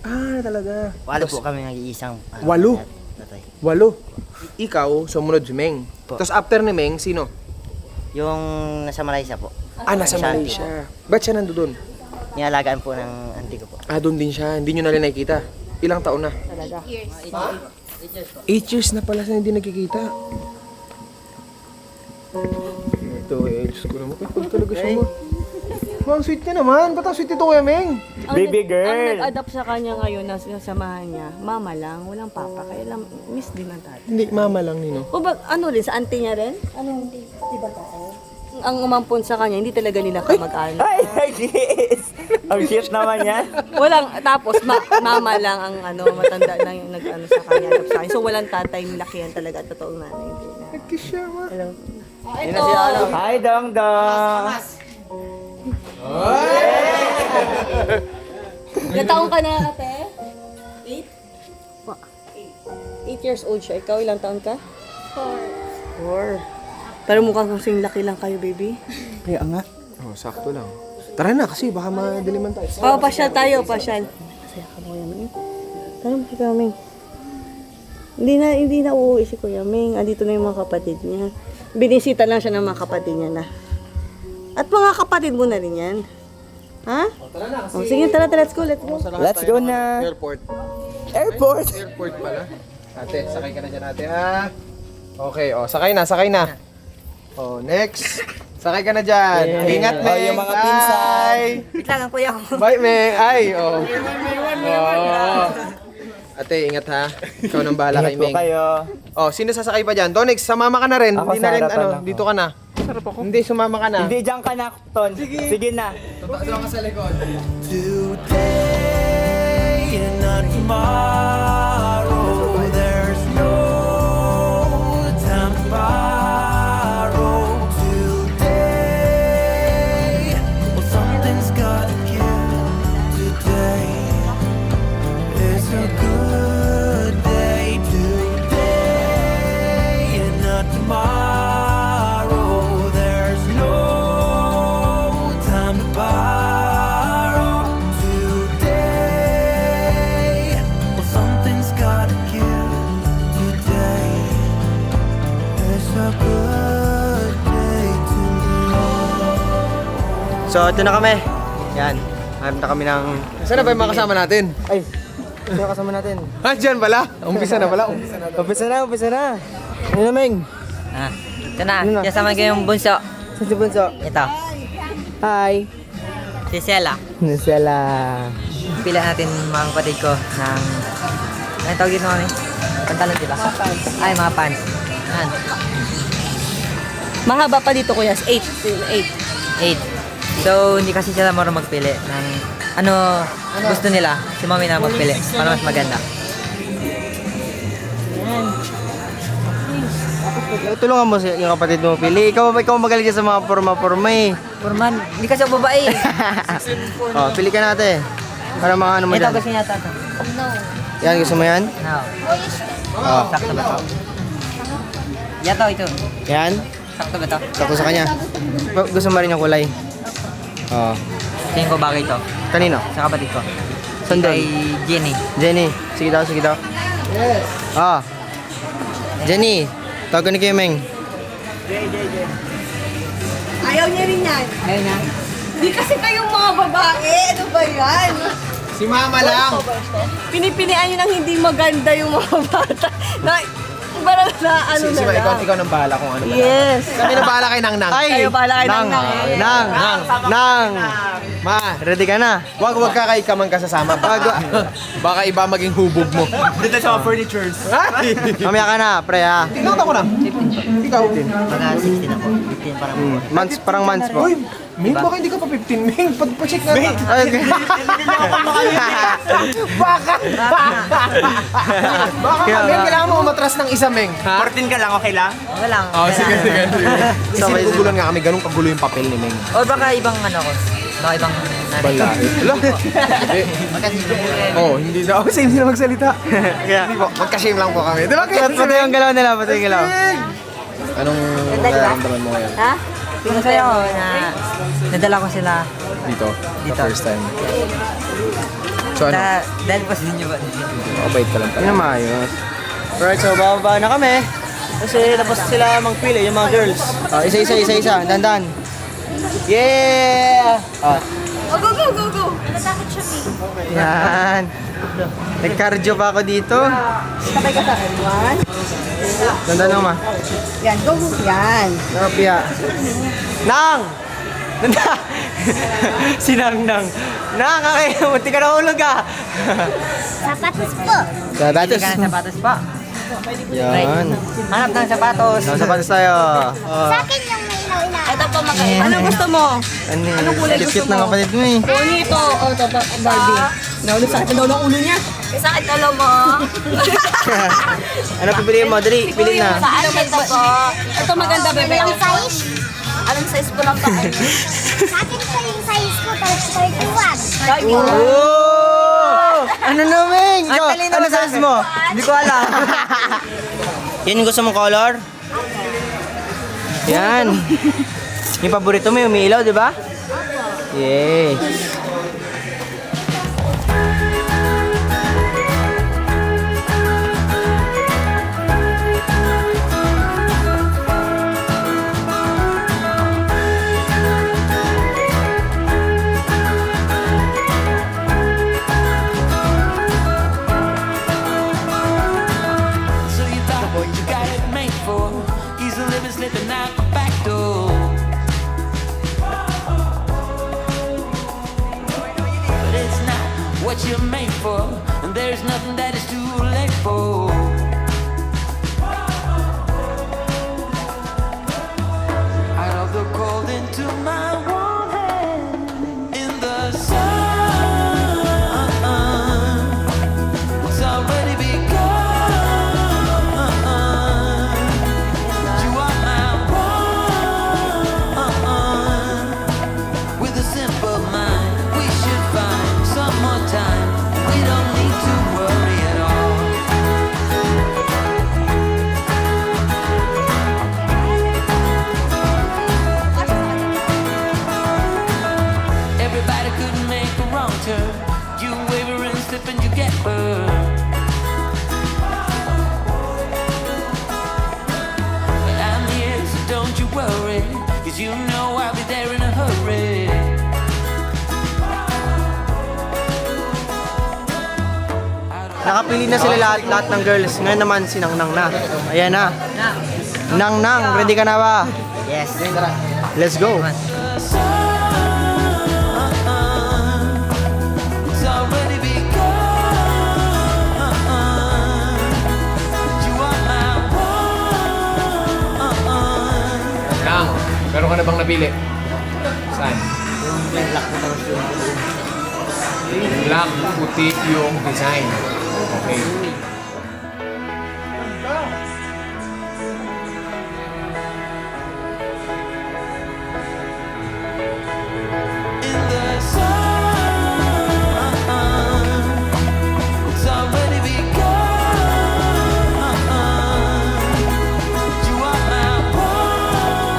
Ah, talaga. Walo po kami nag-iisang. Walo? Tatay. 8. Ikaw, sumunod si Meng. Po. Tapos after ni Meng, sino? Yung nasa Malaysia po. Ah, nasa Sa Malaysia. Ba't siya nandoon? Nialagaan po ng auntie ko po. Ah, doon din siya. Hindi nyo na rin nakikita. Ilang taon na? Talaga. 8 years na pala siya hindi nakikita. Ito, Diyos ko naman. Ay, talaga siya mo. Ang sweet niya naman. Ba't ang sweet ito, Kuya Meng? Baby girl. Ang nag-adapt sa kanya ngayon na sinasamahan niya, mama lang, walang papa. Kaya lang, miss din ang tatay. Hindi, mama lang nino. O ba, ano rin, sa auntie niya rin? Anong, di ba tayo? Ang umampon sa kanya, hindi talaga nila kamag-anak. Ay, kiss! Ang cute naman yan. Walang, tapos mama lang ang ano, matanda lang yung nag-ano sa kanya, adapt sa kanya. So walang tatay, nilakihan talaga at totoong nanay. Hindi na. Nag-kiss siya, ma. Hello. Yun na siya, ano? Hi, Dong Dong! Ilang taong ka na, ate? 8? 8 years old siya. Ikaw, ilang taon ka? 4. Pero mukhang kasing laki lang kayo, baby. Kaya nga. Oh, sakto lang. Tara na kasi baka madaliman tayo. Oh, pasyal tayo, pasyal. Masaya ka mo, Kuya Meng. Tara mo si Kuya Meng. Hindi na uuwi si Kuya Meng. Andito na yung mga kapatid niya. Binisita lang siya ng mga kapatid niya na. At mga kapatid mo na rin yan. Ha? Tara na kasi. Oh, sige, tara, let's go, let's go. Let's go na. Airport. Airport! Airport pala. Ate, sakay ka na dyan ate ha. Okay, oh, sakay na. Oh, next. Sakay ka na dyan. Ingat, Meng. yung mga pinsan. Bye. Wait lang ang kuya ko. Bye, Meng. Ay, oh. Oh. Ate, ingat ha. Ikaw nang bahala kay Ingat po Meng. kayo. Oh, sino sasakay pa dyan? Tonix, sumama ka na rin. Ako Hindi na sa rin, harapan ako. dito ka na. Sarap ako. Hindi, sumama ka na. Hindi dyan ka na, Ton. Sige na. Tutok ka sa likod. So, ito na kami. Yan. Hanap na kami ng... Saan na ba yung mga kasama natin? Ay, ito na kasama natin. Ah, dyan pala. Umpisa na pala. Umpisa na. Ano na, Meng? Ito na. Kasama ko yung bunso. Saan si Bunso? Ito. Hi. Si Sela. Nasela. Pila natin mga kapatid ko ng... Ano tawag dito kami? Pantalon, di ba? Ay, mga pants. Yan. Mahaba pa dito, kuya. 8. 8. So, hindi kasi sila marunong magpili ng ano gusto nila. Si mami na magpili para mas maganda. Tulungan mo yung kapatid mo pili. Ikaw magaling ka sa mga forma-forma eh. Purman, hindi kasi ako babae. Oh, pili ka natin. Para mga ano mo Ito, dyan. gusto niya ito. Yan, gusto mo yan? No. Oh. Sakto ba ito? Yato, ito. Yan? Sakto ba to? Sakto sa kanya. Gusto mo rin yung kulay? Oo. Tingin ko bagay to. Kanino? Sa kapatid ko. Saan doon? Kay Jenny. Jenny. Sige daw, sige daw. Yes. Jenny. Tawagan ni Kimeng. Ayaw niya rin yan. Ayun na. Hindi kasi kayong mga babae. Ano ba yan? Si Mama lang. Pinipilian nyo ng hindi maganda yung mga bata. Parang na ano na lang. Ikaw nang bahala kung ano. Yes. Kami na bahala kay Nang. Kayo bahala kayo ng Nang. Ma, ready ka na? Wag ka kay Kamang kasasama. Baka iba maging hubog mo. Dito sa mga furnitures. Mamaya ka na, pre ha. Ikaw ako na. Ikaw. Mga 16 ako. 15 parang Months, parang months po. Uy, Ming, baka hindi ka pa 15, Ming. Pa-check na. Okay. Baka, Ming, kailangan mo umatras ng isa, Ming. 14 ka lang, okay lang? Okay lang. Sige. Kasi nagugulan nga kami, ganun kagulo yung papel ni Ming. O baka ibang ano ko. Baka ibang Balahi. Hindi daw. Same sila magsalita. Kaya, Hindi po, magka-shame lang po kami. Di ba? pati yung galaw nila, pati yung galaw. Anong nararamdaman mo ngayon? Ha? Masaya ko na nadala ko sila Dito? Dito. The first time. So ano? dahil pa sa inyo ba? Mabait ka lang Yun na maayos. Alright, so bababa na kami. Kasi tapos sila magpili, yung mga girls. Isa. Dandan. Yeah! Go. Yan. Nag-cardio pa ako dito. Sabay ka sa akin. 1. Dandan mo, ma. Yan, go. Yan. Nakapia. Nang! Nanda! Si Nang. Nang, munti ka na hulog ah. Sapatos po. Sapatos. Hindi ka ng sapatos pa. Yan. Hanap ng sapatos. Sapatos tayo. Oh. Sa akin yung may ilaw-ilaw. Ito po magkaiba. Ano gusto mo? Anong kulay gusto mo? Ng kapatid mo eh. Pony ito. O, ito, Barbie. Nahulog sakit na daw ng ulo niya. Sakit na ulo mo. Ano pipiliin mo? Dali, pili na. Saan ito po? Ito maganda, bebe. Ilang size? Anong size po lang pa? Sa akin po yung size ko, 31. Oh! Ano na, Ming? Ano size mo? Hindi ko alam. Yan yung gusto mong color? Yan. Yung paborito mo yung umiilaw, di ba? Yay. So you thought you got it made for easy living, slipping out the back door. But it's not what you're made for, and there's nothing that is too late for. Out of the cold into my warm hand in the sun. It's already begun. You are my one. With a simple mind, we should find some more time. We don't need to worry at all. Everybody could make a wrong turn. You waver and slip and you get burned. But I'm here, so don't you worry, 'cause you know I'll be there in a hurry. Nakapili na sila lahat ng girls. Ngayon naman si Nang na. Ayan na. Nang, ready ka na ba? Yes. Let's go. It's already begun. You are my one. Nang, meron ka na bang napili? Saan? Black, puti yung design. Okay. In the sun, it's already begun. You are my one.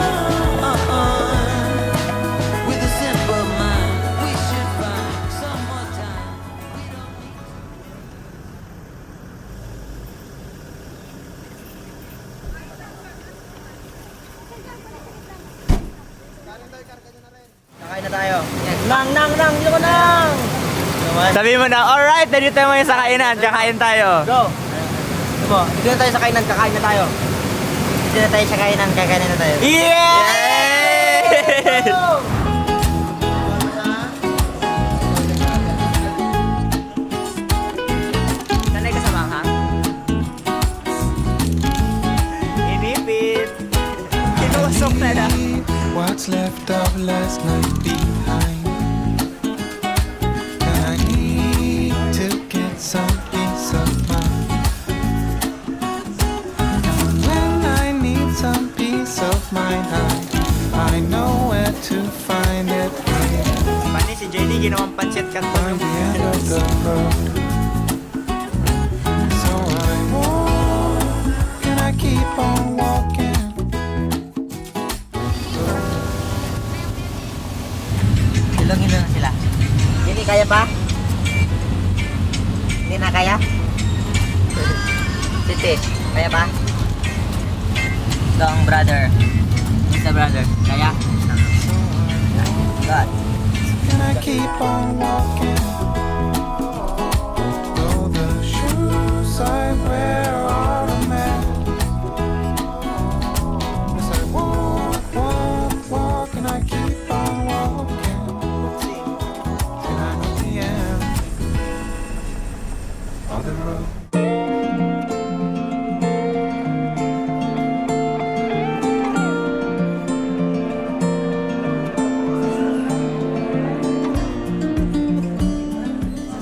Kakain na tayo. Nang, dito ko nang! Sabi mo na, alright, nandito tayo ngayon sa kainan, kakain tayo. Go! Dito na tayo sa kainan, kakain na tayo. Dito na tayo sa kainan, kakain na tayo. Yes! Sanay ka sa manghang? Inipit! Kinusok na na. What's left of last night behind? And I need to get some peace of mind. And when I need some peace of mind, I know where to find it. Pani si JD, ginawang pancit canton yung End of the road. So I walk, and I keep on walking. Ilongin na sila. Hindi kaya pa? Hindi na kaya? Siti, kaya pa? Ito ang brother. Mr. Brother, kaya? God. And I keep on walking. Though the shoes I wear are a mess. As I walk, and I keep on walking. Till I know the end of the road.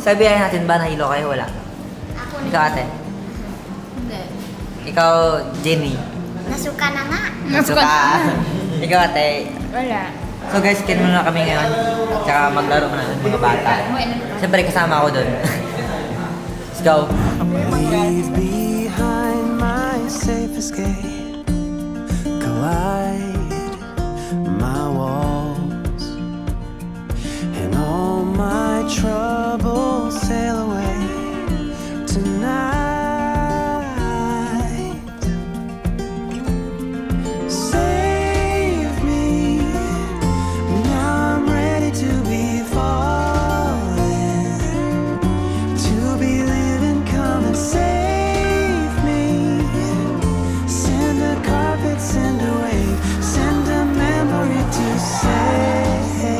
Sabihin natin ba nahilo kayo? Wala. Ikaw ate? Hindi. Ikaw, Jenny? Nasuka na nga. Nasuka. Ikaw ate? Wala. So guys, kin muna kami ngayon. Tsaka maglaro muna ng mga bata. Siyempre kasama ako doon. Let's go. Leave behind my safe escape. Collide my walls. And all my troubles sail away tonight. Save me. Now I'm ready to be falling. To be living, come and save me. Send a carpet, send a wave, send a memory to say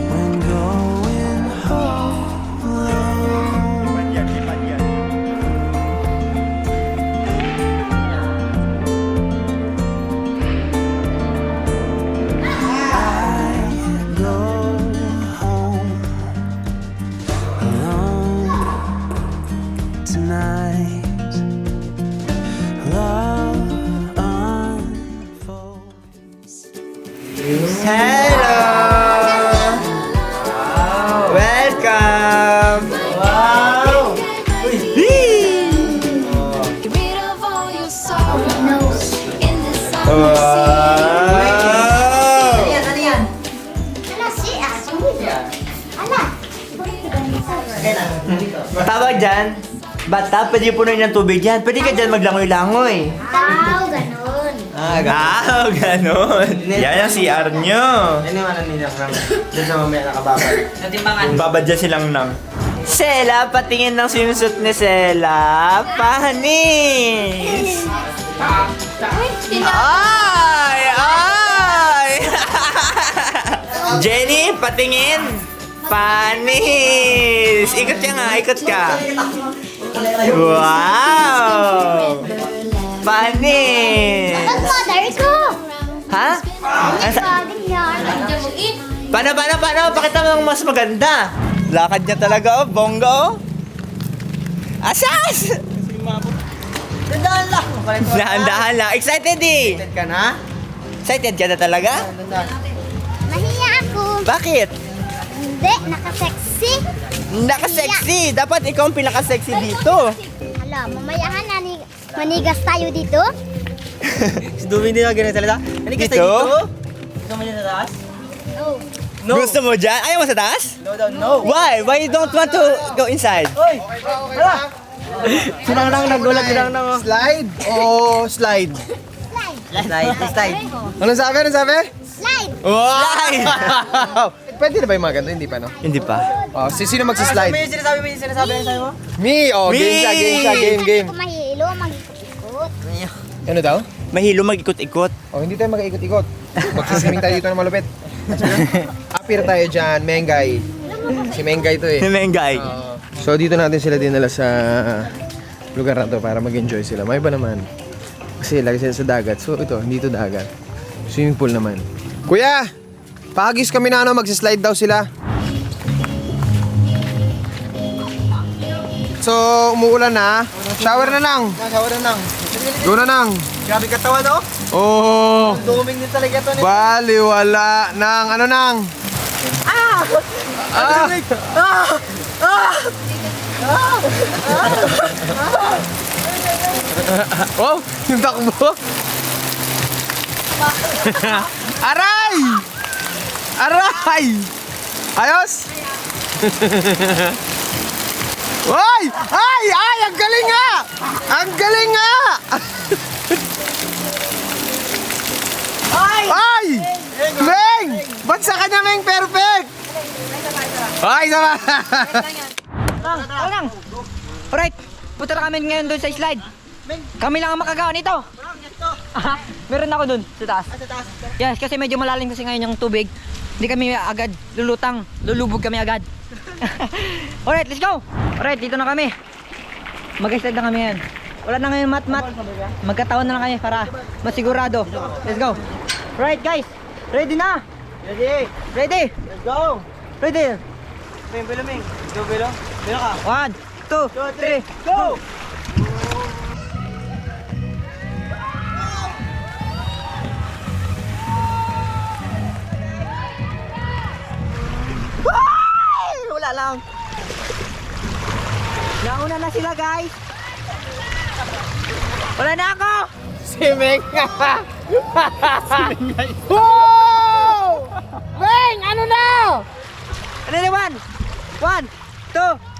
when going home. I go home alone tonight. Love unfolds. Hello! Welcome! Wow! Wow! Ano yan? Tawag dyan, bata, pwede punuin ng tubig yan. Pwede ka dyan maglangoy-langoy. Ganun. Ganon. Yan ang CR nyo. Yan yung ano nila, dyan sa mamaya nakababad. Babad dyan silang nang. Sela, patingin ng swimsuit ni Sela. Panis! Ay! Ay! Jenny, patingin! Panis! Ikot ka nga, ikot ka. Wow! Panis! Mother ko! Ha? Paano? Pakita mo ang mas maganda. Lakad niya talaga, oh. Bongga, oh. Asas! Dahan-dahan lang. Excited eh! Excited ka na? Excited ka na talaga? Nahiya ako. Bakit? Hindi, nakasexy. Naka-sexy! Dapat ikaw ang pinaka-sexy dito. Hala, mamayahan manigas tayo dito. Si Dumi hindi na ganun salita. Nanigas tayo dito? Gusto mo dyan sa taas? No. Gusto mo dyan? Ayaw mo sa taas? No. Why? Why you don't want to go inside? Oy! Hala! Sinang-nang nagulat, sinang-nang. Slide o slide? Slide. Anong sabi? Slide! Wow! Pwede na ba yung mga ganito? Hindi pa, no? Hindi pa. Oh, sino magsislide? May sinasabi mo? Me! Oh, game. Mahilo, mag-ikot-ikot. Ano daw? Mahilo mag-ikot-ikot. Oh, hindi tayo mag-ikot-ikot. Magsiswimming tayo dito na malupit. Apir tayo dyan, Mengay. Si Mengay to eh. Mengay. So dito natin sila dinala sa lugar na to para mag-enjoy sila. May ba naman? Kasi lagi sila sa dagat. So ito, hindi to dagat. Swimming pool naman. Kuya! Pagis kami na magsislide daw sila. So, umuulan na. Shower na lang. Go na lang. Grabe katawan, no? Oh! Duming din talaga to. Baliwala ng ano nang. Oh, yung takbo. Aray! Ayos? Ay! Ang galing nga! Ay! Meng! Ba't sa kanya, Meng? Perfect! Ay, sama! Alright, punta na kami ngayon doon sa slide. Kami lang ang makagawa nito. Meron ako doon sa taas. Yes, kasi medyo malalim kasi ngayon yung tubig. Hindi kami agad lulutang, lulubog kami agad. Alright, let's go! Alright, dito na kami. Mag-slide na kami yan. Wala na ngayon mat. Magkataon na lang kami para masigurado. Let's go! Alright guys, ready na? Ready? Let's go! Ready? Ming. Go, Bilo ka. 1, 2, 3, go! Wala lang. Nauna na sila, guys. Wala na ako. Si Meng! Wow! Meng, ano na? Ano na, 1, 2.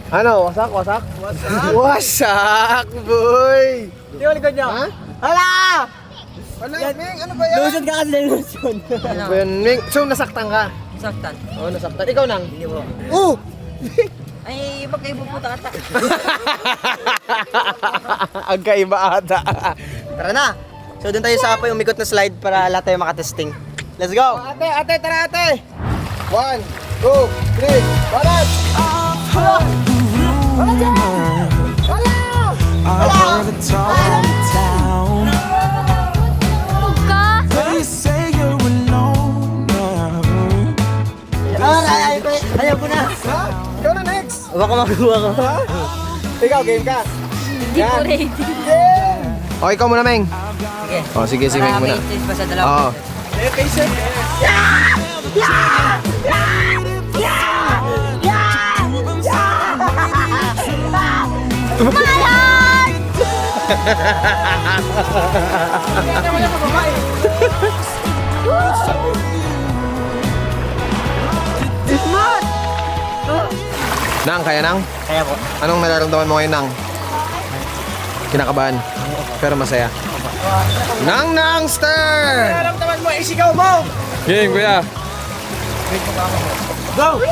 Ano? Wasak? Wasak, boy! Hindi ko likod niyo. Ha? Hala! Wala, Meng, ano ba yan? Luson ka kasi ng luson. Ano ba yan, Meng? So, nasaktan ka? Saktan. Oo, nasaktan. Ikaw nang? Hindi mo. Oh! Ay, iba kayo puputa ata. Ang kaiba ata. Tara na. So, doon tayo sa Apoy umikot na slide para lahat tayo makatesting. Let's go! Ate, tara ate! 1, 2, 3, balat! Ayaw ko na. Ikaw na next! Baka makuha ko. Ikaw, game ka? Hindi ko ready. O, ikaw muna, Meng. Sige. O, sige, si Meng muna. Para may taste pa sa dalawa. Oo. Nang, kaya Nang? Kaya po. Anong nararamdaman mo ngayon, Nang? Kinakabahan. Pero masaya. Nang Star! Nararamdaman mo, isigaw mo! Game, kuya. Go!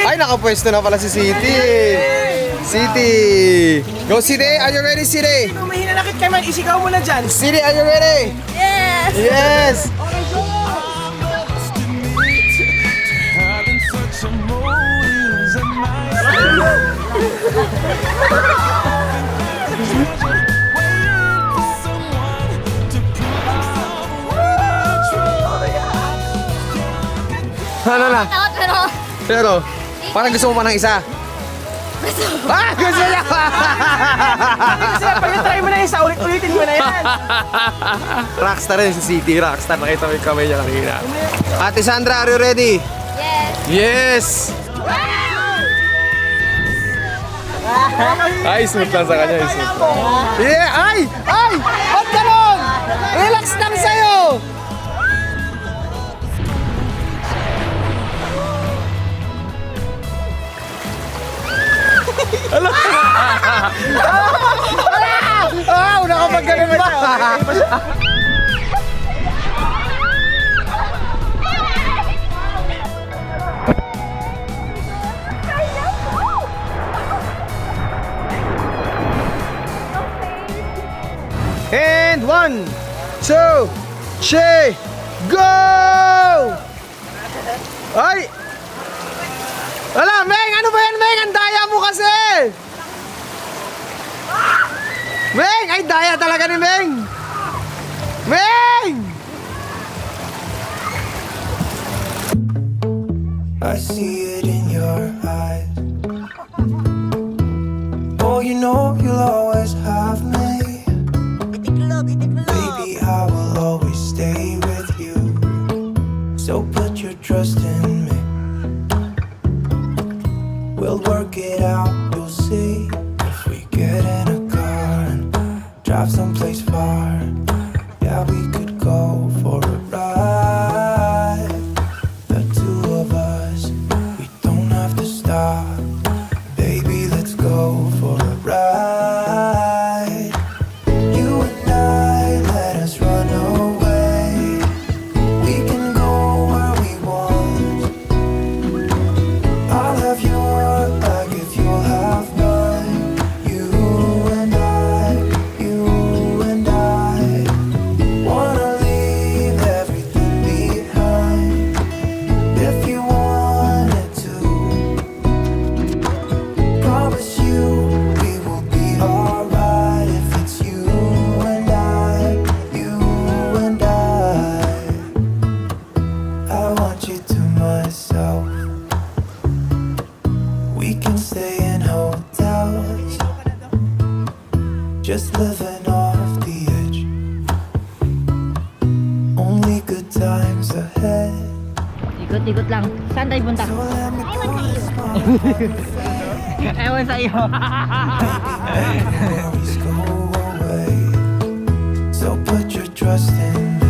Ay, nakapwesto na pala si City. City! Go, City! Are you ready, City? Kung may hinanakit ka man, isigaw mo na dyan. City, are you ready? Yes! Yes! Ano na? Pero, Pero, parang gusto mo pa ng isa. Gusto niya! Kasi pag-try mo na isa, ulit-ulitin mo na yan. Rockstar rin si City. Rockstar. Nakita mo yung kamay niya kanina. Ate Sandra, are you ready? Yes! Ay, smooth lang sa kanya. Yeah! Ay! Ay! Ba't ganon? Relax lang sa'yo! Una ka pag ganun ba? And 1, 2, 3, go! Ay! Wala, Meng! Ano ba yan, Meng? Ang daya mo kasi! Meng! Ay, daya talaga ni Meng! Meng! I see it in your eyes. Oh, you know you'll always have me. Baby, I will always stay with you. So put your trust in me. We'll work it out, you'll see. If we get in a car and drive someplace far, yeah, we could go for a ride. The two of us, we don't have to stop. Baby, let's go for a ride. You and I, let us run away. We can go where we want. I'll have your back if you'll have mine. You and I wanna leave everything behind. If you wanted to, promise you we will be alright. If it's you and I want you to myself. We can stay in hotels, just living off the edge. Only good times ahead. Ikot-ikot lang. Saan tayo punta? Ewan sa iyo. Memories go away. So put your trust in me.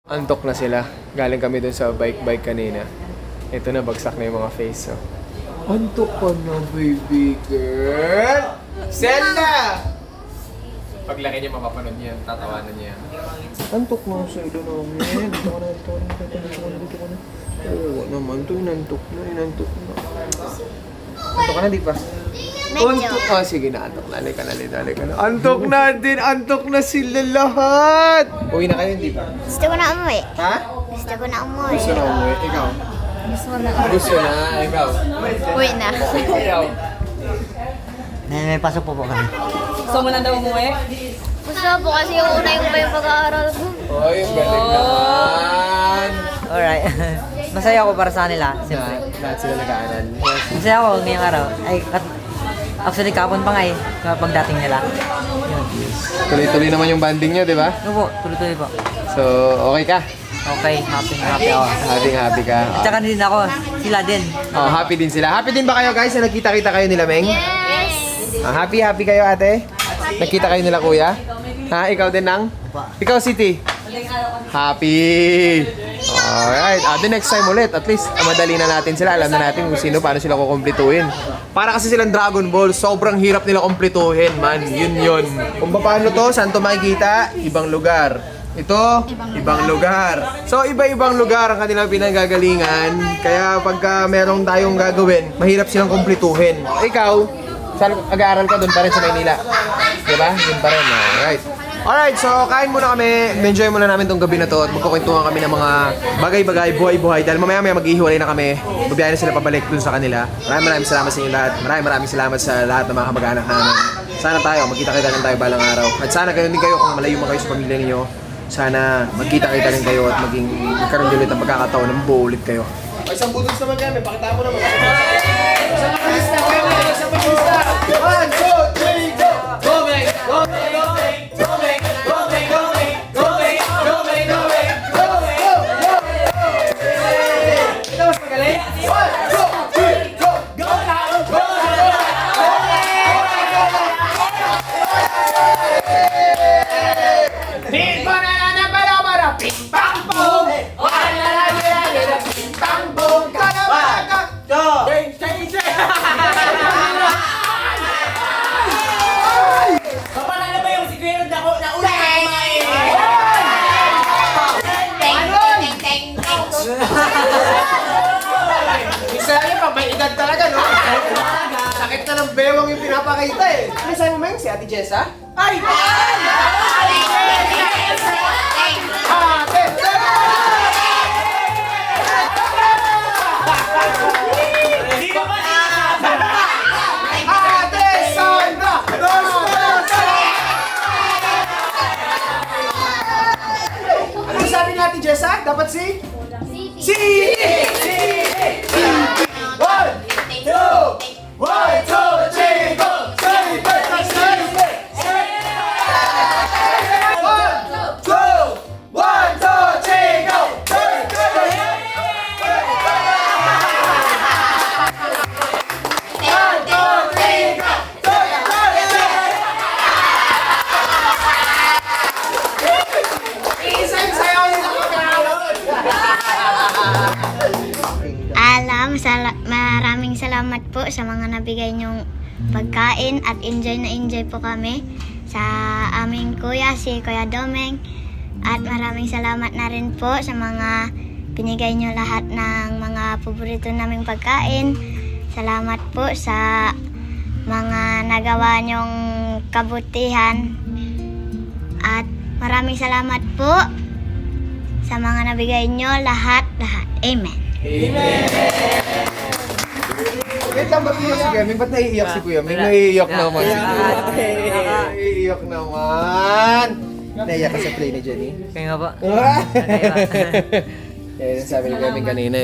Antok na sila. Galing kami dun sa bike kanina. Ito na, bagsak na yung mga face. Oh. Antok ka na, baby girl! Zelda! Paglaki niya, mapapanood niya. Tatawanan niya. Antok na sa ilo namin. Dito ka na, dito ka na, dito ka na. Oo naman, ito inantok na. Antok ka na, di pa? Antok ka. Sige na, antok na. Halika na. Antok na din. Antok na sila lahat. Uwi na kayo, di ba? Gusto ko na umuwi. Ha? Gusto ko na umuwi. Gusto na umuwi. Ikaw? Gusto na. Ikaw? Uwi na. Ikaw? May pasok po kami. Gusto mo na daw umuwi? Gusto po kasi yung una yung pa yung pag-aaral ko. Oy, galing naman. Alright. Masaya ako para sa kanila, siyempre. Lahat sila nag-aaral. Masaya ako ngayong araw. Actually, kapon pa nga eh, kapag dating nila. Yun. Tuloy-tuloy naman yung banding nyo, di ba? Opo, tuloy-tuloy po. So, okay ka? Okay, happy ako. Happy ka. At saka din ako, sila din. Oh, happy din sila. Happy din ba kayo guys na nagkita-kita kayo nila, Meng? Yes! Happy kayo ate? Nakita kayo nila kuya? Ha? Ikaw din nang? Ikaw, City? Happy! Alright. The next time ulit. At least, madali na natin sila. Alam na natin kung sino, paano sila kukumpletuhin. Para kasi silang Dragon Ball, sobrang hirap nila kumpletuhin, man. Yun. Kung paano to, saan to makikita? Ibang lugar. Ito, ibang lugar. So, iba-ibang lugar ang kanilang pinanggagalingan. Kaya pagka merong tayong gagawin, mahirap silang kumpletuhin. Ikaw, saan mag-aaral ka? Doon pa rin sa Maynila. Diba? Yun pa rin. Alright. Alright, so kain muna kami. Enjoy muna namin tong gabi na to at magkukwentuhan kami ng mga bagay-bagay, buhay-buhay. Dahil mamaya-maya maghihiwalay na kami. Babiyahin na sila pabalik dun sa kanila. Maraming salamat sa inyo lahat. Maraming salamat sa lahat ng mga kamag-anak namin. Sana tayo, magkita-kita rin tayo balang araw. At sana ganoon din kayo kung malayo man kayo sa pamilya ninyo. Sana magkita-kita rin kayo at magkaroon din ulit ng pagkakataon ng buo ulit kayo. Isang budos naman kami, pakita mo naman. Isang pagkista kami, isang pagkista. 1, 2, 3, go! Go, man! Go, man! Go, man! Go, man! Go, man! Go, man! Go, man! Go, man! Go, man! Go, go! Ito mas magaling? 1, 2, 3, go! Go! Go! Ping pong na na na para para ping pang pong. Wala na na ping pang pong. Go! Ding ding ding. Kapala na ba yung siguro na una kumain? Ding ding ding. Isa yan pag may edad talaga, no? Sakit na ng bewang yung pinapakita eh. Ano sa'yo mo, Meng? Si Ate Jessa? Ay! Ano sabi ni Ate Jessa? Dapat si? Si! One, two, 1, 2, 3, go! Say, breakfast, say, say! 1, 2, 1, 2, 3, go! Maraming salamat po sa mga nabigay niyong pagkain at enjoy na enjoy po kami sa aming kuya, si Kuya Domeng. At maraming salamat na rin po sa mga binigay niyo lahat ng mga paborito naming pagkain. Salamat po sa mga nagawa niyong kabutihan. At maraming salamat po sa mga nabigay niyo lahat-lahat. Amen. Wait lang, ba't iiyak si Kuya Ming? Ba't naiiyak si Kuya Ming? Naiiyak naman si Kuya Ming. Naiiyak naman. Naiiyak ka sa play ni Jenny? Kaya nga ba? Eh, sabi ni Kuya Ming kanina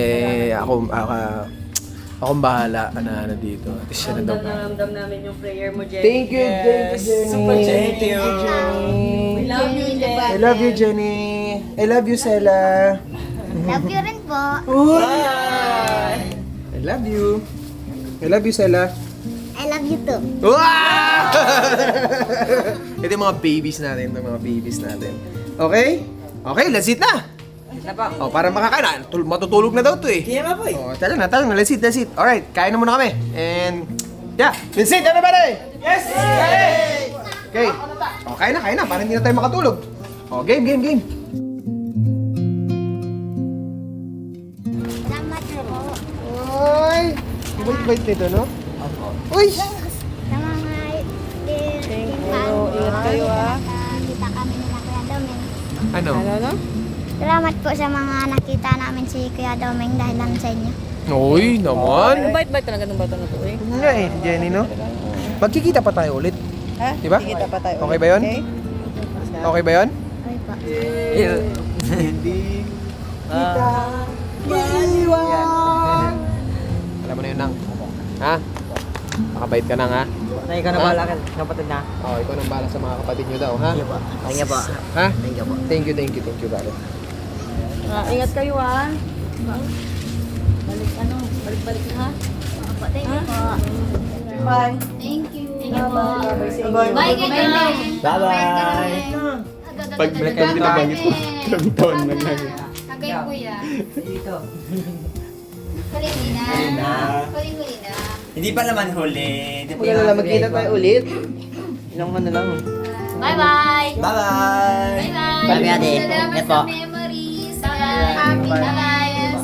akong bahala na dito. At siya na daw. Naramdam namin yung prayer mo, Jenny. Thank you, Jenny. Super Thank you, Jenny. We love you, Jenny. I love you, Jenny. I love you, Sela. Love you rin po. I love you. I love you, Sela. I love you too. Ito yung mga babies natin. Okay? Okay, let's eat na. Oh, para makakain. Matutulog na daw to eh. Kaya nga po eh. Oh, tara na. Let's eat. Alright, kain na muna kami. And, yeah, let's eat, everybody! Yes! Okay. Oh, kain na. Para hindi na tayo makatulog. Oh, game. Salamat po. Uy! Ibait nito, no? Uy! Sa mga Ingat kayo, ah. Kita kami nila Kuya Domeng. Ano? Salamat po sa mga nakita namin si Kuya Domeng dahil lang sa inyo. Uy, naman. Bait-bait talaga ng bata na to eh. Nga eh, Jenny, no? Magkikita pa tayo ulit. Ha? Diba? Kikita pa tayo. Okay ba yun? Okay ba yun? Okay po. Hindi kita iiwan. Alam mo na yun, Nang. Ha? Makabait ka, Nang, ha? Nay ka na bahala ka, kapatid na. Oo, ikaw nang bahala sa mga kapatid nyo daw, ha? Thank you po. Ha? Thank you po. Thank you, brother. Ingat kayo, ha? Balik na, ha? Thank you po. Bye. Thank you. Thank you po. Bye. Bye, Kuya Domeng. Bye-bye! Pagbalik ko binabangit ko. Ilang taon na lang. Kagay Kuya. Dito. Huli na. Hindi pa naman huli. Magkita tayo ulit. Ilang man na lang. Bye-bye. Bye-bye! Bye, Ate. Salamat Ingat po. sa memories. Bye-bye.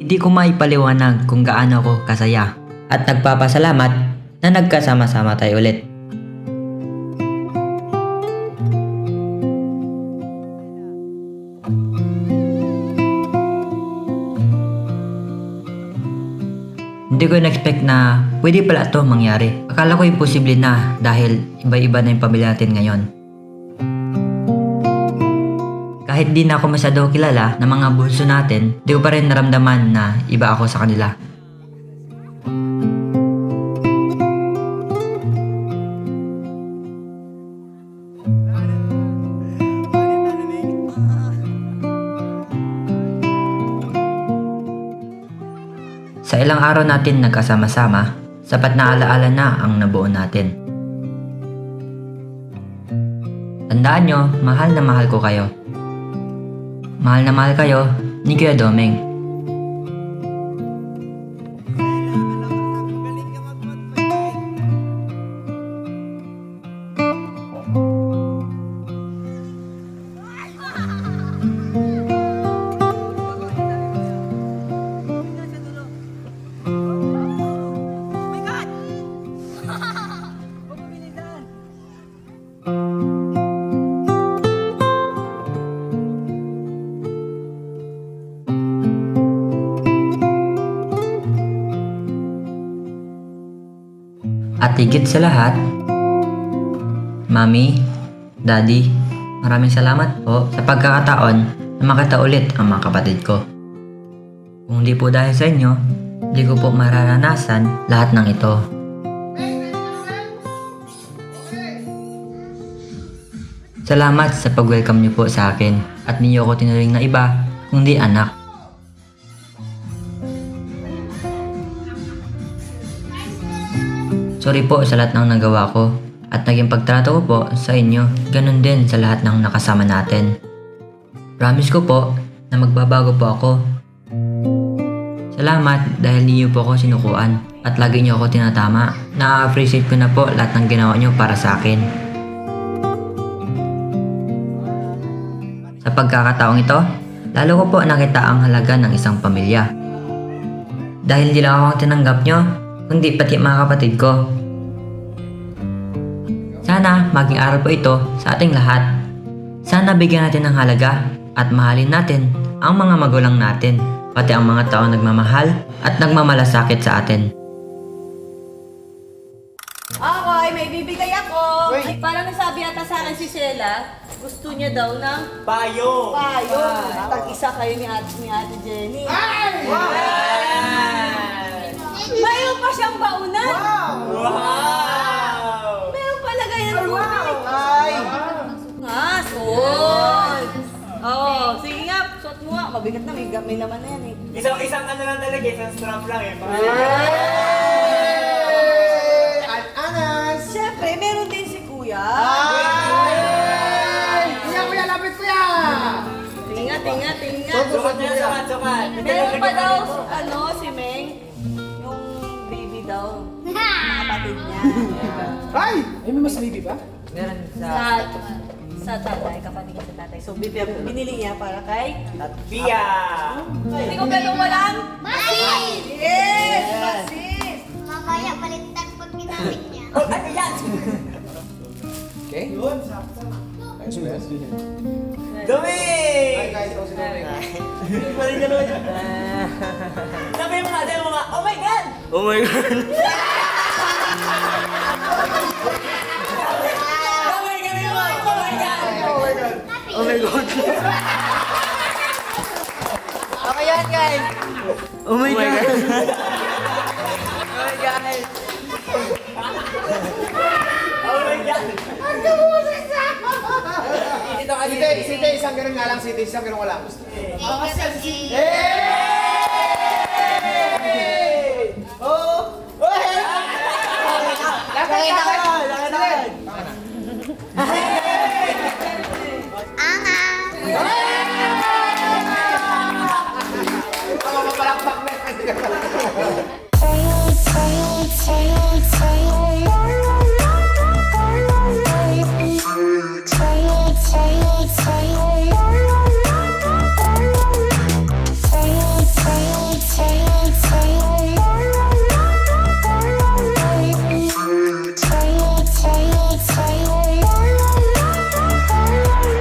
Hindi ko maipaliwanag kung gaano ako kasaya at nagpapasalamat na nagkasama-sama tayo ulit. Hindi ko na-expect na pwede pala ito mangyari. Akala ko imposible na dahil iba-iba na yung pamilya natin ngayon. Kahit di na ako masyado kilala ng mga bunso natin, di ko pa rin naramdaman na iba ako sa kanila. Sa ilang araw natin nagkasama-sama, sapat na alaala na ang nabuo natin. Tandaan nyo, mahal na mahal ko kayo. Mahal na mahal kayo ni Kuya Domeng. At higit sa lahat, Mami, Daddy, maraming salamat po sa pagkakataon na makita ulit ang mga kapatid ko. Kung di po dahil sa inyo, di ko po mararanasan lahat ng ito. Salamat sa pag-welcome niyo po sa akin at ninyo ako tinuring na iba, kundi anak. Sorry po sa lahat ng nagawa ko at naging pagtrato ko po sa inyo, ganun din sa lahat ng nakasama natin. Promise ko po na magbabago po ako. Salamat dahil niyo po ako sinukuan at lagi niyo ako tinatama. Na-appreciate ko na po lahat ng ginawa niyo para sa akin. Sa pagkakataong ito, lalo ko po nakita ang halaga ng isang pamilya. Dahil hindi lang ako ang tinanggap niyo, kundi pati mga kapatid ko. Sana maging aral po ito sa ating lahat. Sana bigyan natin ng halaga at mahalin natin ang mga magulang natin, pati ang mga taong nagmamahal at nagmamalasakit sa atin. Okay, may bibigay ako. Ay, parang nasabi yata sa akin si Sheila, gusto niya daw ng Payo! payo. Tag-isa kayo ni Ate Jenny. Mayroon pa siyang baunan. Meron pala ganyan. Nga, suot. Oo, sige nga, suot mo nga. Mabigat na, may laman na yan eh. Isang ano lang talaga, isang strap lang eh. Anas! Siyempre, meron din si Kuya. Kuya, lapit kuya! Tinga. Sukat. Meron pa daw, si Meng, yung baby daw. Mga kapatid niya. Ay! Ay, may mas baby ba? Meron Sa tatay, kapatid niya sa tatay. So, binili niya para kay Pia! Hindi ko ganun walang masis! Yes! Masis! Mamaya baliktad pag ginamit niya. Ano yan? Okay. Yun, sakto. Ayos mo yan. Doming! Hi guys, ako si Doming. Balik ka naman yan. Sabi mo nga, oh my God! Oh my God! Oh my God! Okay yan, guys! Oh my God! Oh my God! Ito kasi, Siti, isang ganun nga lang, Siti, isang ganun nga lang. Say